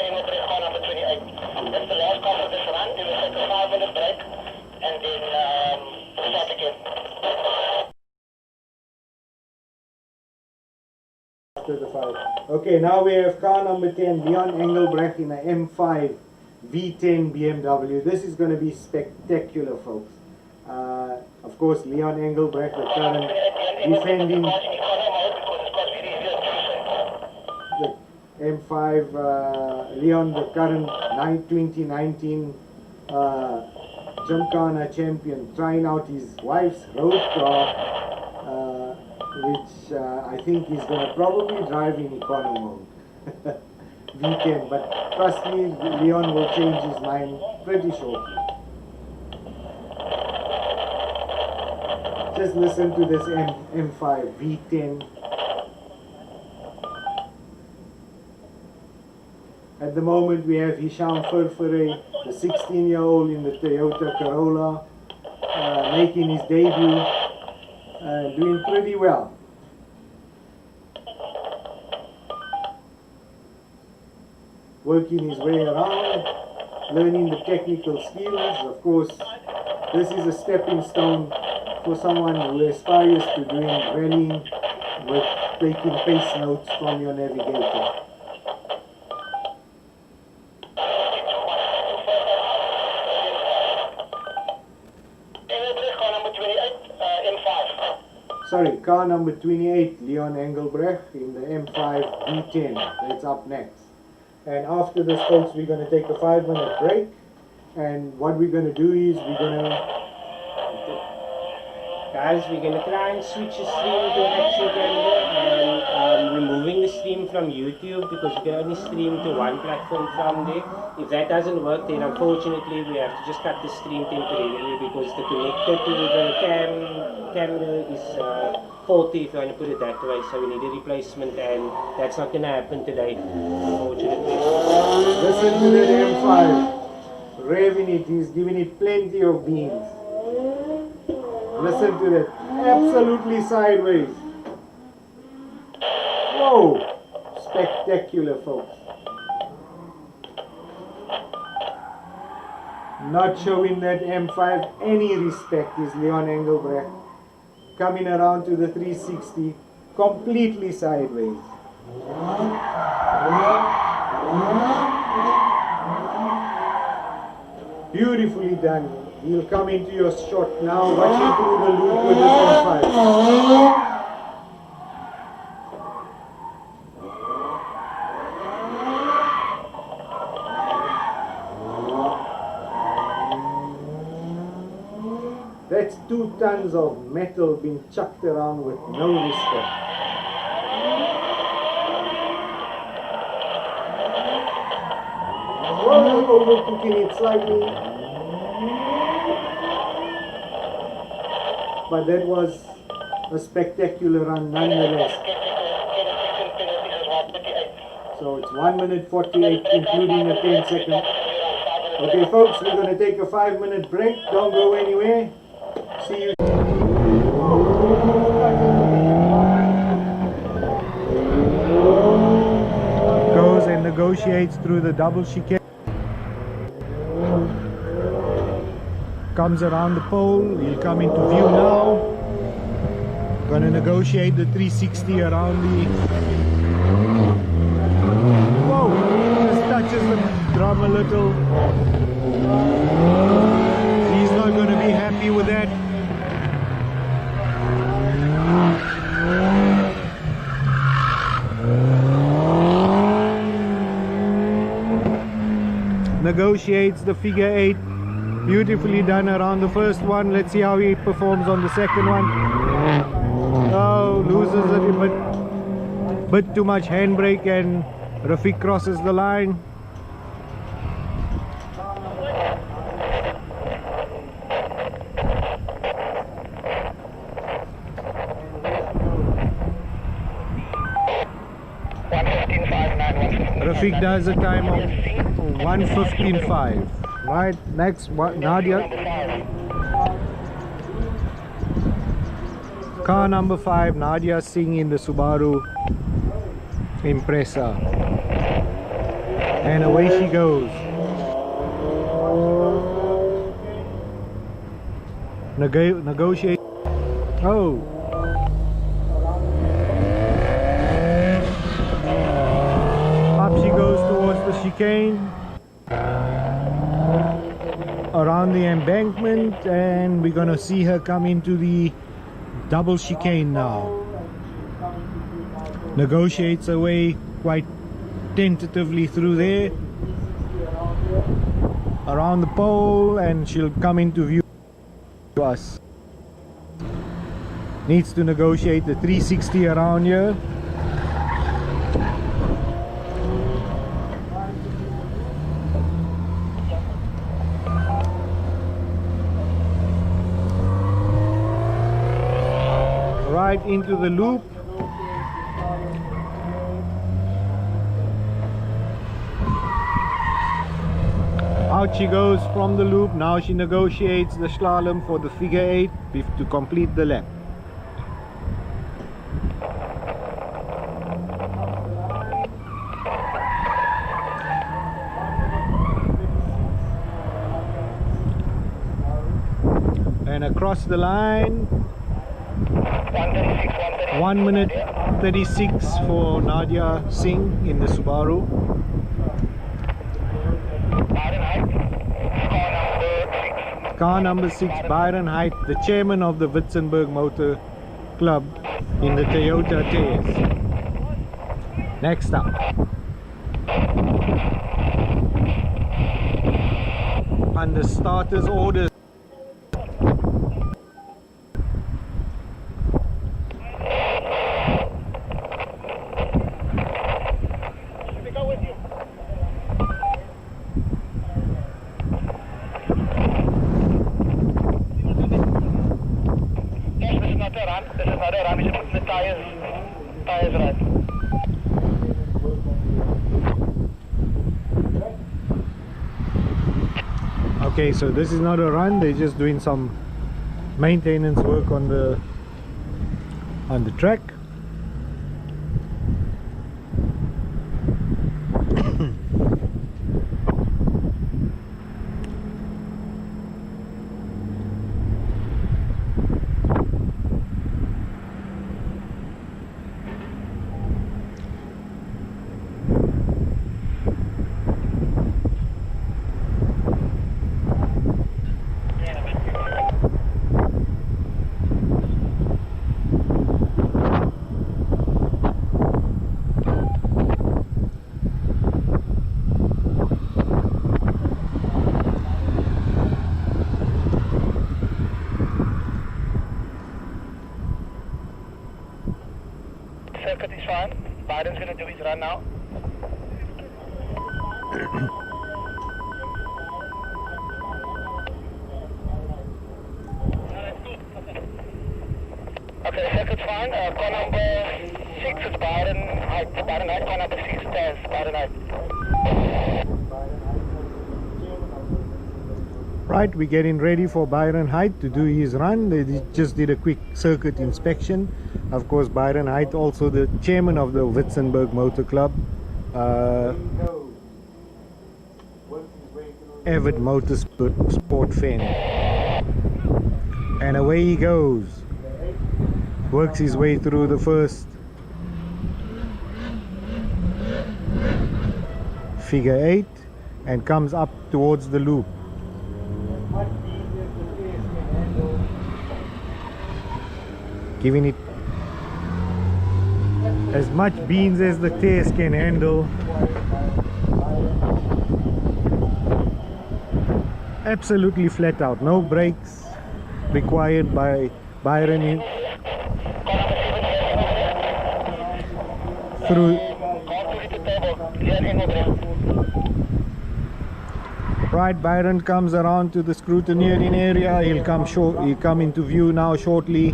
C: in race car number 28. That's the last car for this run. They will take a 5-minute break and then start again.
A: After the 5. Okay, now we have car number 10, Leon Engelbrecht in a M5 V10 BMW. This is going to be spectacular, folks. Of course, Leon Engelbrecht, the current defending the M5, Leon, the current 2019 Gymkhana champion, trying out his wife's road car, which I think he's going to probably drive in economy mode. V10, but trust me, Leon will change his mind pretty shortly. Just listen to this M5 V10. At the moment we have Hisham Furfure, the 16-year-old in the Toyota Corolla, making his debut, doing pretty well. Working his way around, learning the technical skills. Of course, this is a stepping stone for someone who aspires to doing rallying with taking pace notes from your navigator. Sorry, car number 28, Leon Engelbrecht in the M5 V10. That's up next. And after this, folks, we're going to take a 5-minute break. And what we're going to do is we're going to...
B: Guys, we're going to try and switch the stream to Action Camera and removing the stream from YouTube because you can only stream to one platform from there. If that doesn't work, then unfortunately we have to just cut the stream temporarily because the connector to the camera is faulty, if you want to put it that way. So we need a replacement, and that's not going to happen today, unfortunately.
A: Listen to that M5. Revving it, he's giving it plenty of beans. Listen to that. Absolutely sideways. Whoa! Spectacular, folks. Not showing that M5 any respect is Leon Engelbrecht. Coming around to the 360, completely sideways. Beautifully done. He'll come into your shot now, watching through the loop with his M5. That's 2 tons of metal being chucked around with no respect. Whoa, overcooking it slightly. But that was a spectacular run nonetheless. So it's 1 minute 48, including a 10-second. Okay, folks, we're going to take a 5-minute break. Don't go anywhere. See you. Goes and negotiates through the double chicane. Comes around the pole, he'll come into view now. Gonna negotiate the 360 around the... Whoa! Just touches the drum a little. He's not gonna be happy with that. Negotiates the figure 8. Beautifully done around the first one. Let's see how he performs on the second one. Oh, loses a bit too much handbrake, and Rafiq crosses the line. Rafiq does a time of 1:15.5. Right, next, Nadia. Car number 5, Nadia Singh in the Subaru Impreza. And away she goes. Negotiate. Oh. Up she goes towards the chicane. Around the embankment, and we're gonna see her come into the double chicane now. Negotiates her way quite tentatively through there, around the pole, and she'll come into view to us. Needs to negotiate the 360 around here. right into the loop. Out she goes from the loop. Now she negotiates the slalom for the figure 8 to complete the lap. And across the line, 1 minute 36 for Nadia Singh in the Subaru. Car number 6, Byron Height, the chairman of the Witzenberg Motor Club in the Toyota TS. Next up, under starters orders. Okay, so this is not a run, they're just doing some maintenance work on the track.
C: Circuit is fine. Biden's going to do his run now. Okay, circuit's fine. Car number 6 is Byron Height. Byron Height. Car number 6 is Byron Height.
A: Right, we're getting ready for Byron Height to do his run. They just did a quick circuit inspection. Of course, Byron Height, also the chairman of the Witzenberg Motor Club, avid motorsport fan. And away he goes. Works his way through the first figure 8 and comes up towards the loop. Giving it as much beans as the TS can handle. Absolutely flat out, no brakes required by Byron through. Right, Byron comes around to the scrutineering area. He'll come into view now shortly.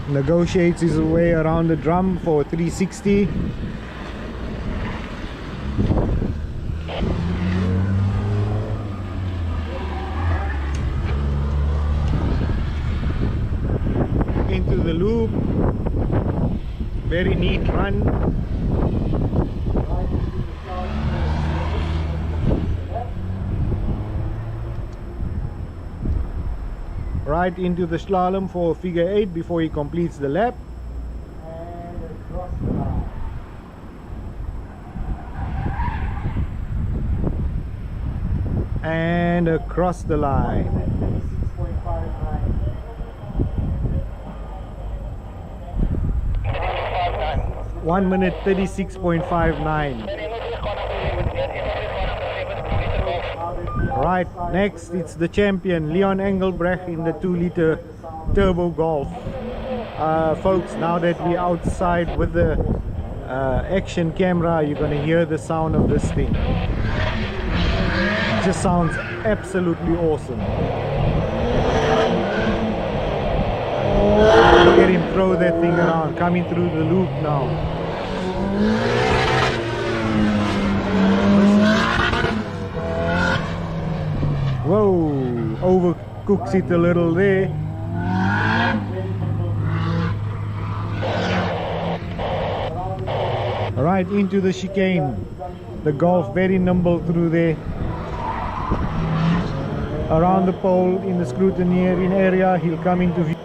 A: Negotiates his way around the drum for 360. Into the loop. Very neat run. Right into the slalom for figure 8 before he completes the lap. And across the line. 1 minute 36.59. Right, next it's the champion Leon Engelbrecht in the 2-liter turbo Golf. Folks, now that we're outside with the action camera, you're going to hear the sound of this thing. It just sounds absolutely awesome. Look at him throw that thing around, coming through the loop now. Whoa, overcooks it a little there. Right into the chicane. The Golf very nimble through there. Around the pole in the scrutineering area, he'll come into view.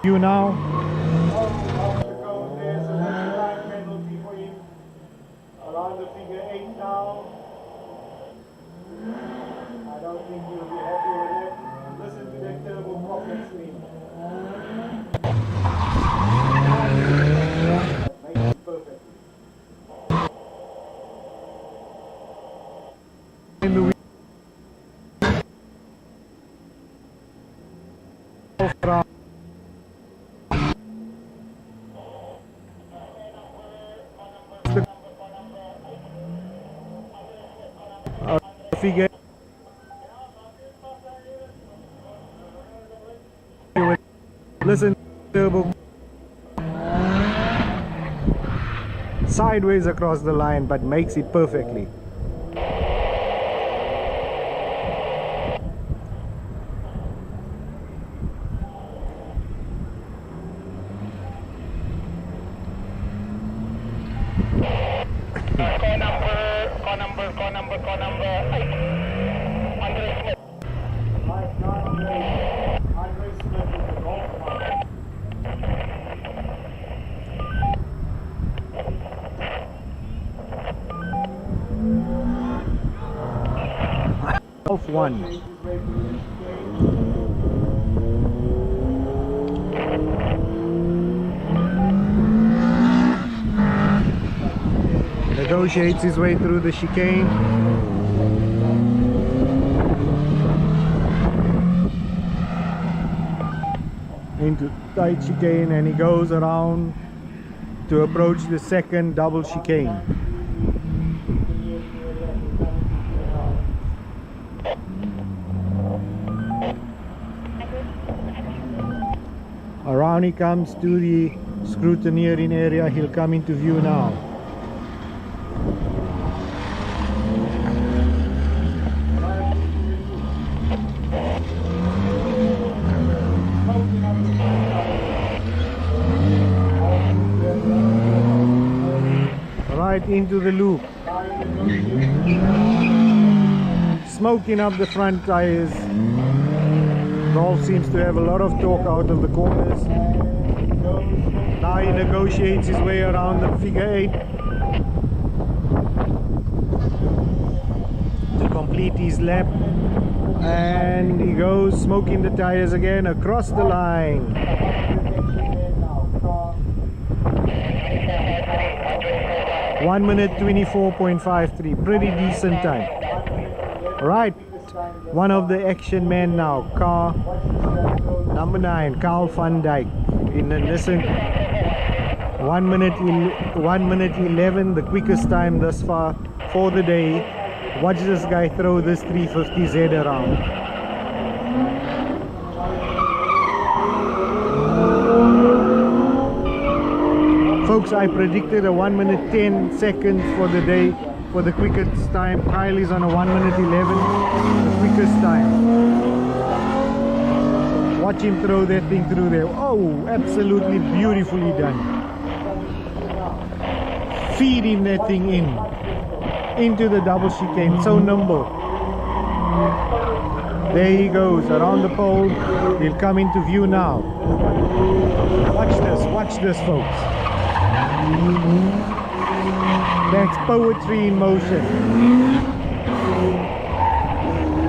A: You now. There's a time penalty for him. Around the figure 8 now. I don't think you'll be happy with it. Listen to that turbo pocket screen. Makes it perfect. In the figure. Listen, turbo sideways across the line, but makes it perfectly.
C: Car number 8. Andre Smith.
A: Andre Smith is the Golf man. Golf 1. Negotiates his way through the chicane. Into tight chicane, and he goes around to approach the second double chicane. Around he comes to the scrutineering area. He'll come into view now. Right into the loop. Smoking up the front tires. Golf seems to have a lot of torque out of the corners. Now he negotiates his way around the figure 8 to complete his lap, and he goes smoking the tires again across the line. 1 minute 24.53, pretty decent time. Right, one of the action men now, car number 9, Carl van Dijk in the Nissan. 1 minute 11, the quickest time thus far for the day. Watch this guy throw this 350Z around. Folks, I predicted a 1 minute 10 seconds for the day for the quickest time. Kyle is on a 1 minute 11, the quickest time. Watch him throw that thing through there. Oh, absolutely beautifully done. Feed him that thing into the double chicane. So nimble. There he goes around the pole. He'll come into view now. Watch this, folks. That's poetry in motion.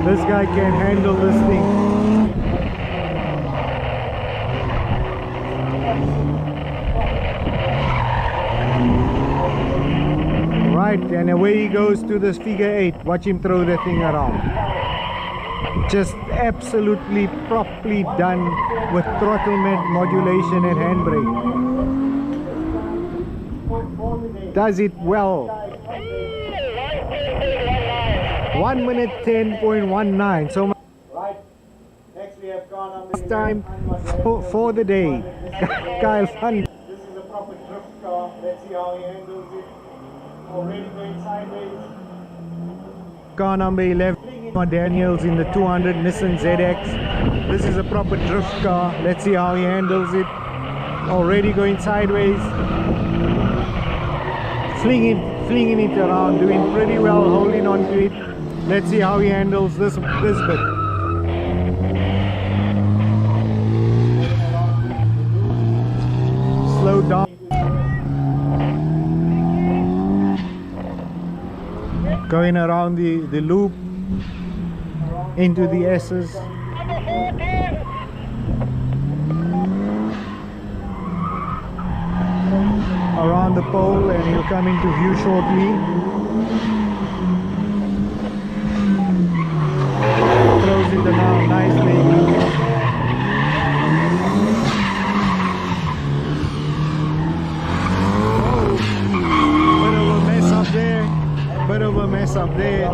A: This guy can handle this thing. Right, and away he goes to this figure 8. Watch him throw that thing around. Just absolutely properly done with throttle modulation and handbrake. does it well. 1 minute 10.19. So right. Next we have car number time for the day. Kyle Fun. This is a proper drift car. Let's see how he handles it. Already going sideways. Car number 11. Daniels in the 200 Nissan ZX. This is a proper drift car. Let's see how he handles it. Already going sideways. Flinging it around, doing pretty well, holding on to it. Let's see how he handles this bit. Slow down. Going around the loop into the S's. Around the pole, and he'll come into view shortly. Throws it around nicely. Bit of a mess up there. Bit of a mess up there.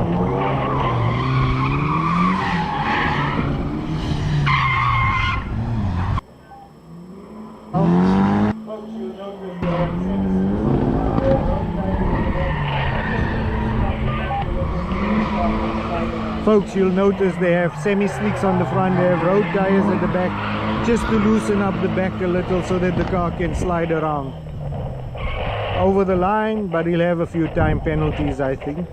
A: Folks, you'll notice they have semi-slicks on the front, they have road tires at the back, just to loosen up the back a little so that the car can slide around. Over the line, but he'll have a few time penalties, I think.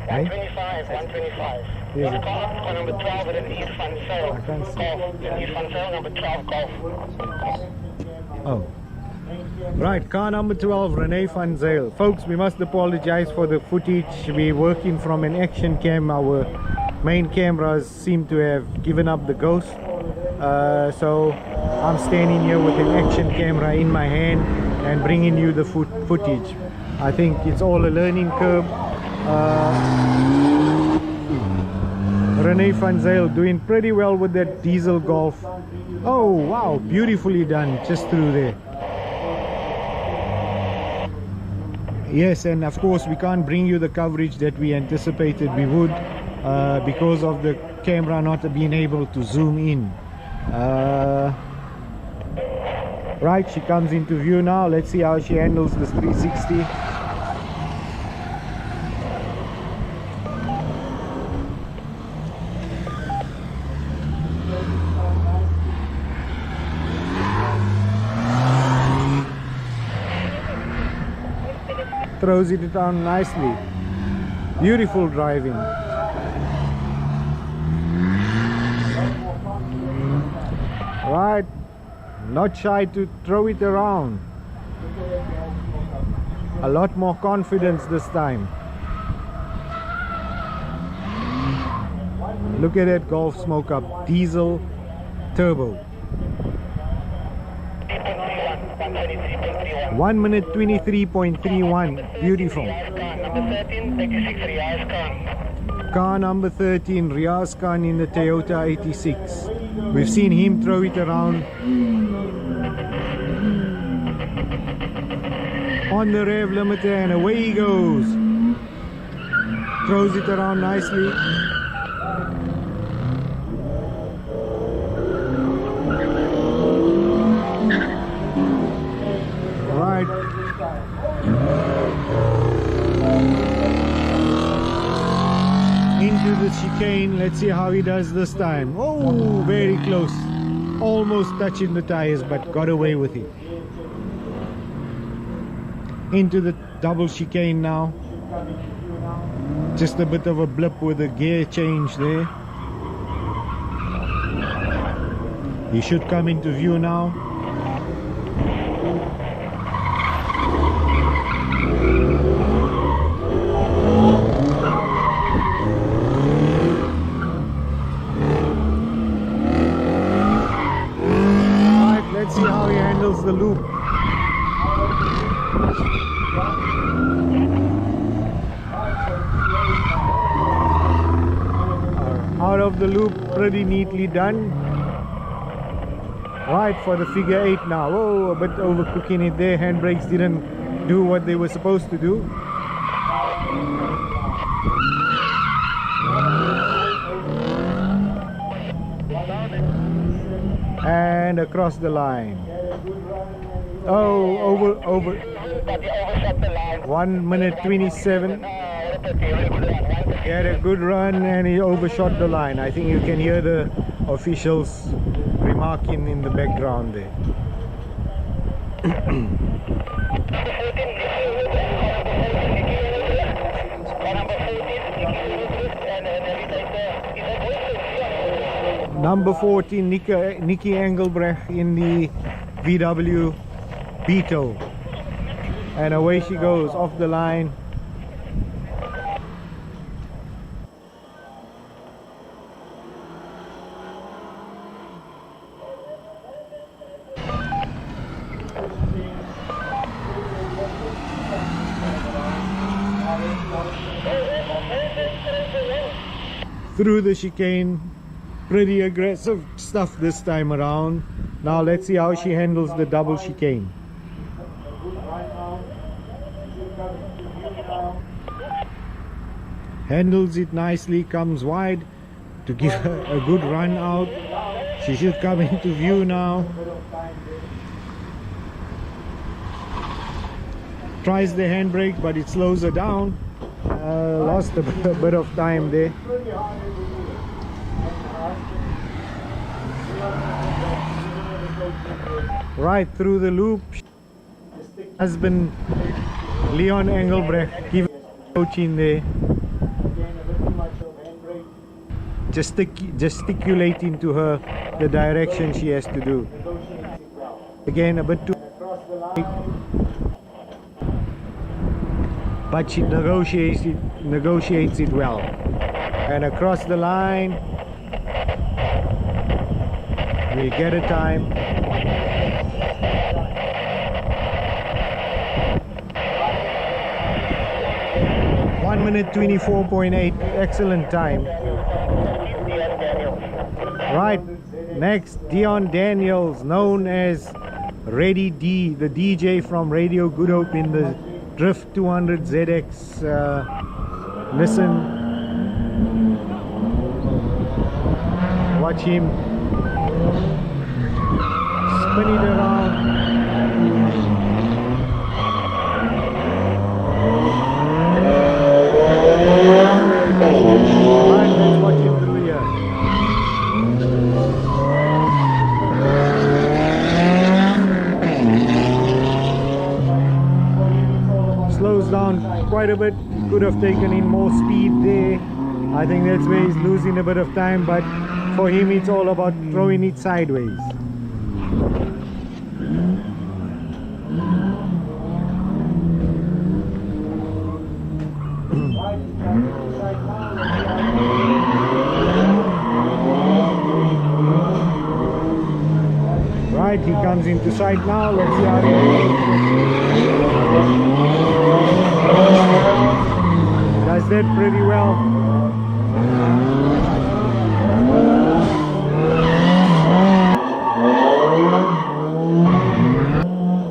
C: 125, 125.
A: Yes.
C: Car number 12 at an East Van Zyl.
A: I can't see.
C: Golf. East Van Zyl, number 12, golf.
A: Oh. Right, car number 12, Rene van Zyl. Folks, we must apologize for the footage. We're working from an action cam. Our main cameras seem to have given up the ghost. So I'm standing here with an action camera in my hand and bringing you the footage. I think it's all a learning curve. Rene van Zyl doing pretty well with that diesel Golf. Oh wow, beautifully done just through there. Yes, and of course we can't bring you the coverage that we anticipated we would because of the camera not being able to zoom in. Right, she comes into view now. Let's see how she handles this 360. Throws it down nicely. Beautiful driving. Right, not shy to throw it around. A lot more confidence this time. Look at that Golf smoke up, diesel turbo. 1 minute 23.31. Beautiful. Car number 13, Riaz Khan in the Toyota 86. We've seen him throw it around on the rev limiter, and away he goes. Throws it around nicely. Right. Into the chicane. Let's see how he does this time. Oh, very close. Almost touching the tires, but got away with it. Into the double chicane now. Just a bit of a blip with a gear change there. He should come into view now. Let's see how he handles the loop. Out of the loop, pretty neatly done. Right, for the figure 8 now. Oh, a bit overcooking it there. Handbrakes didn't do what they were supposed to do. And across the line. Oh, over. 1 minute 27. He had a good run and he overshot the line. I think you can hear the officials remarking in the background there. Number 14, Nikki Engelbrecht in the VW Beetle. And away she goes off the line. Through the chicane, pretty aggressive stuff this time around. Now let's see how she handles the double chicane. Handles it nicely, comes wide to give her a good run out. She should come into view now. Tries the handbrake, but it slows her down. Lost a bit of time there. Right through the loop. Husband Leon Engelbrecht give coaching there. Gesticulating to her the direction she has to do. Again a bit too, but she negotiates it well. And across the line, we'll get a time. One minute 24.8, excellent time. Right, next Dion Daniels, known as Reddy D, the DJ from Radio Good Hope in the Drift 200 ZX Nissan. Watch him spin it around. Right, let's watch him through here. Slows down quite a bit, could have taken in more speed there. I think that's where he's losing a bit of time, but for him it's all about throwing it sideways. Right, he comes into sight now. Let's see how he does that pretty well.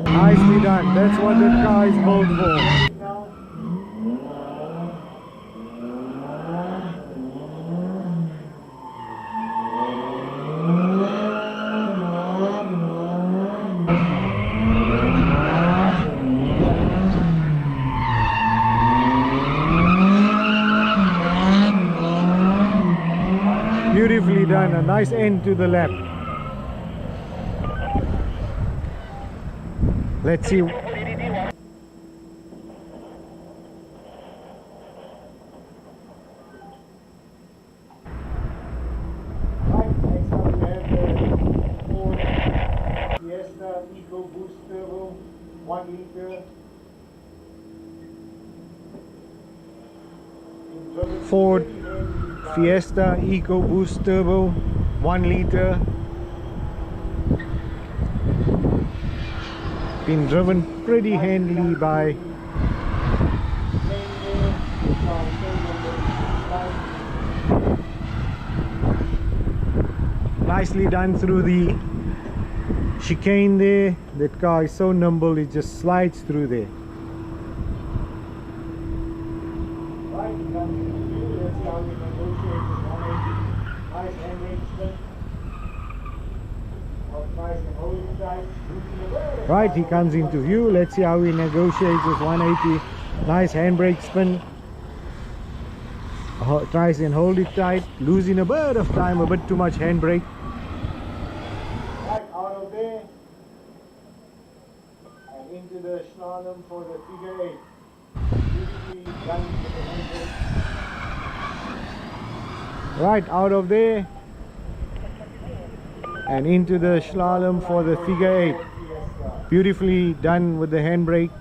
A: Nicely done. That's what that car is built for. Beautifully done, a nice end to the lap. Let's see. Fiesta Eco Boost Turbo 1 liter. Ford Fiesta Eco Boost Turbo 1 liter. Been driven pretty handily by nicely done through the chicane there. That car is so nimble, it just slides through there. Right, he comes into view. Let's see how we negotiate with 180. Nice handbrake spin. Nice and hold it tight. Right, he comes into view. Let's see how he negotiates with 180. Nice handbrake spin. Tries and hold it tight, losing a bit of time, a bit too much handbrake. Right, out of there and into the slalom for the figure 8. Beautifully done with the handbrake. Right, out of there and into the slalom for the figure 8. Beautifully done with the handbrake.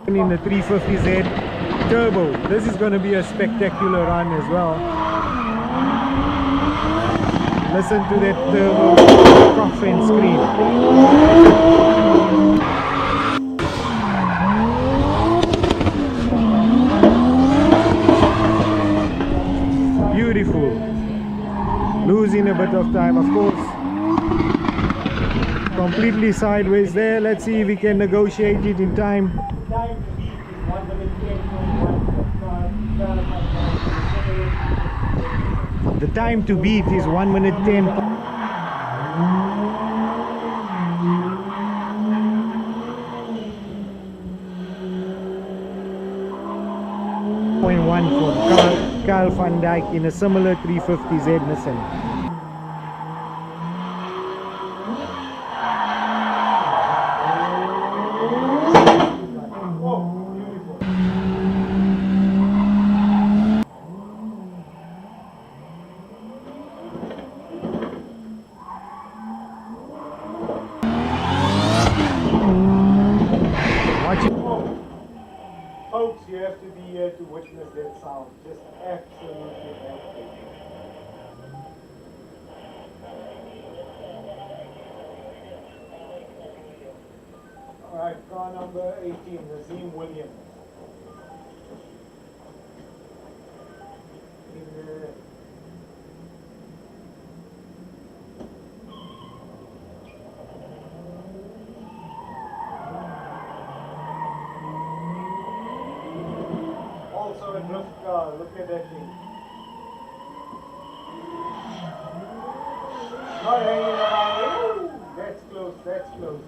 A: In the 350Z turbo, this is going to be a spectacular run as well. Listen to that turbo cough and scream. Beautiful. Losing a bit of time, of course. Completely sideways there. Let's see if we can negotiate it in time. The time to beat is 1 minute 10. .1 for Carl van Dijk in a similar 350Z Nissan. Folks, you have to be here to witness that sound. Just absolutely breathtaking. Alright, car number 18, Nazim Williams. Also a drift car, look at that thing. Not hanging around. Ooh, that's close, that's close.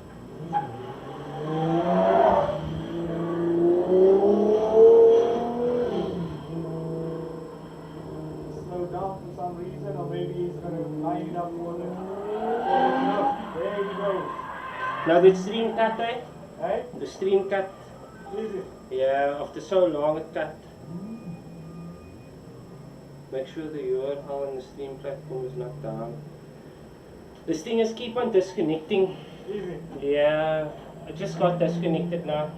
A: Slow down for some reason, or maybe he's going to line it up for the drift. There he goes.
B: Now the stream cut, right?
A: Hey?
B: The stream cut.
A: Is it?
B: Yeah, after so long it cut. Make sure the URL on the stream platform is not down. This thing is keep on disconnecting.
A: Is it?
B: Yeah, I just got disconnected now.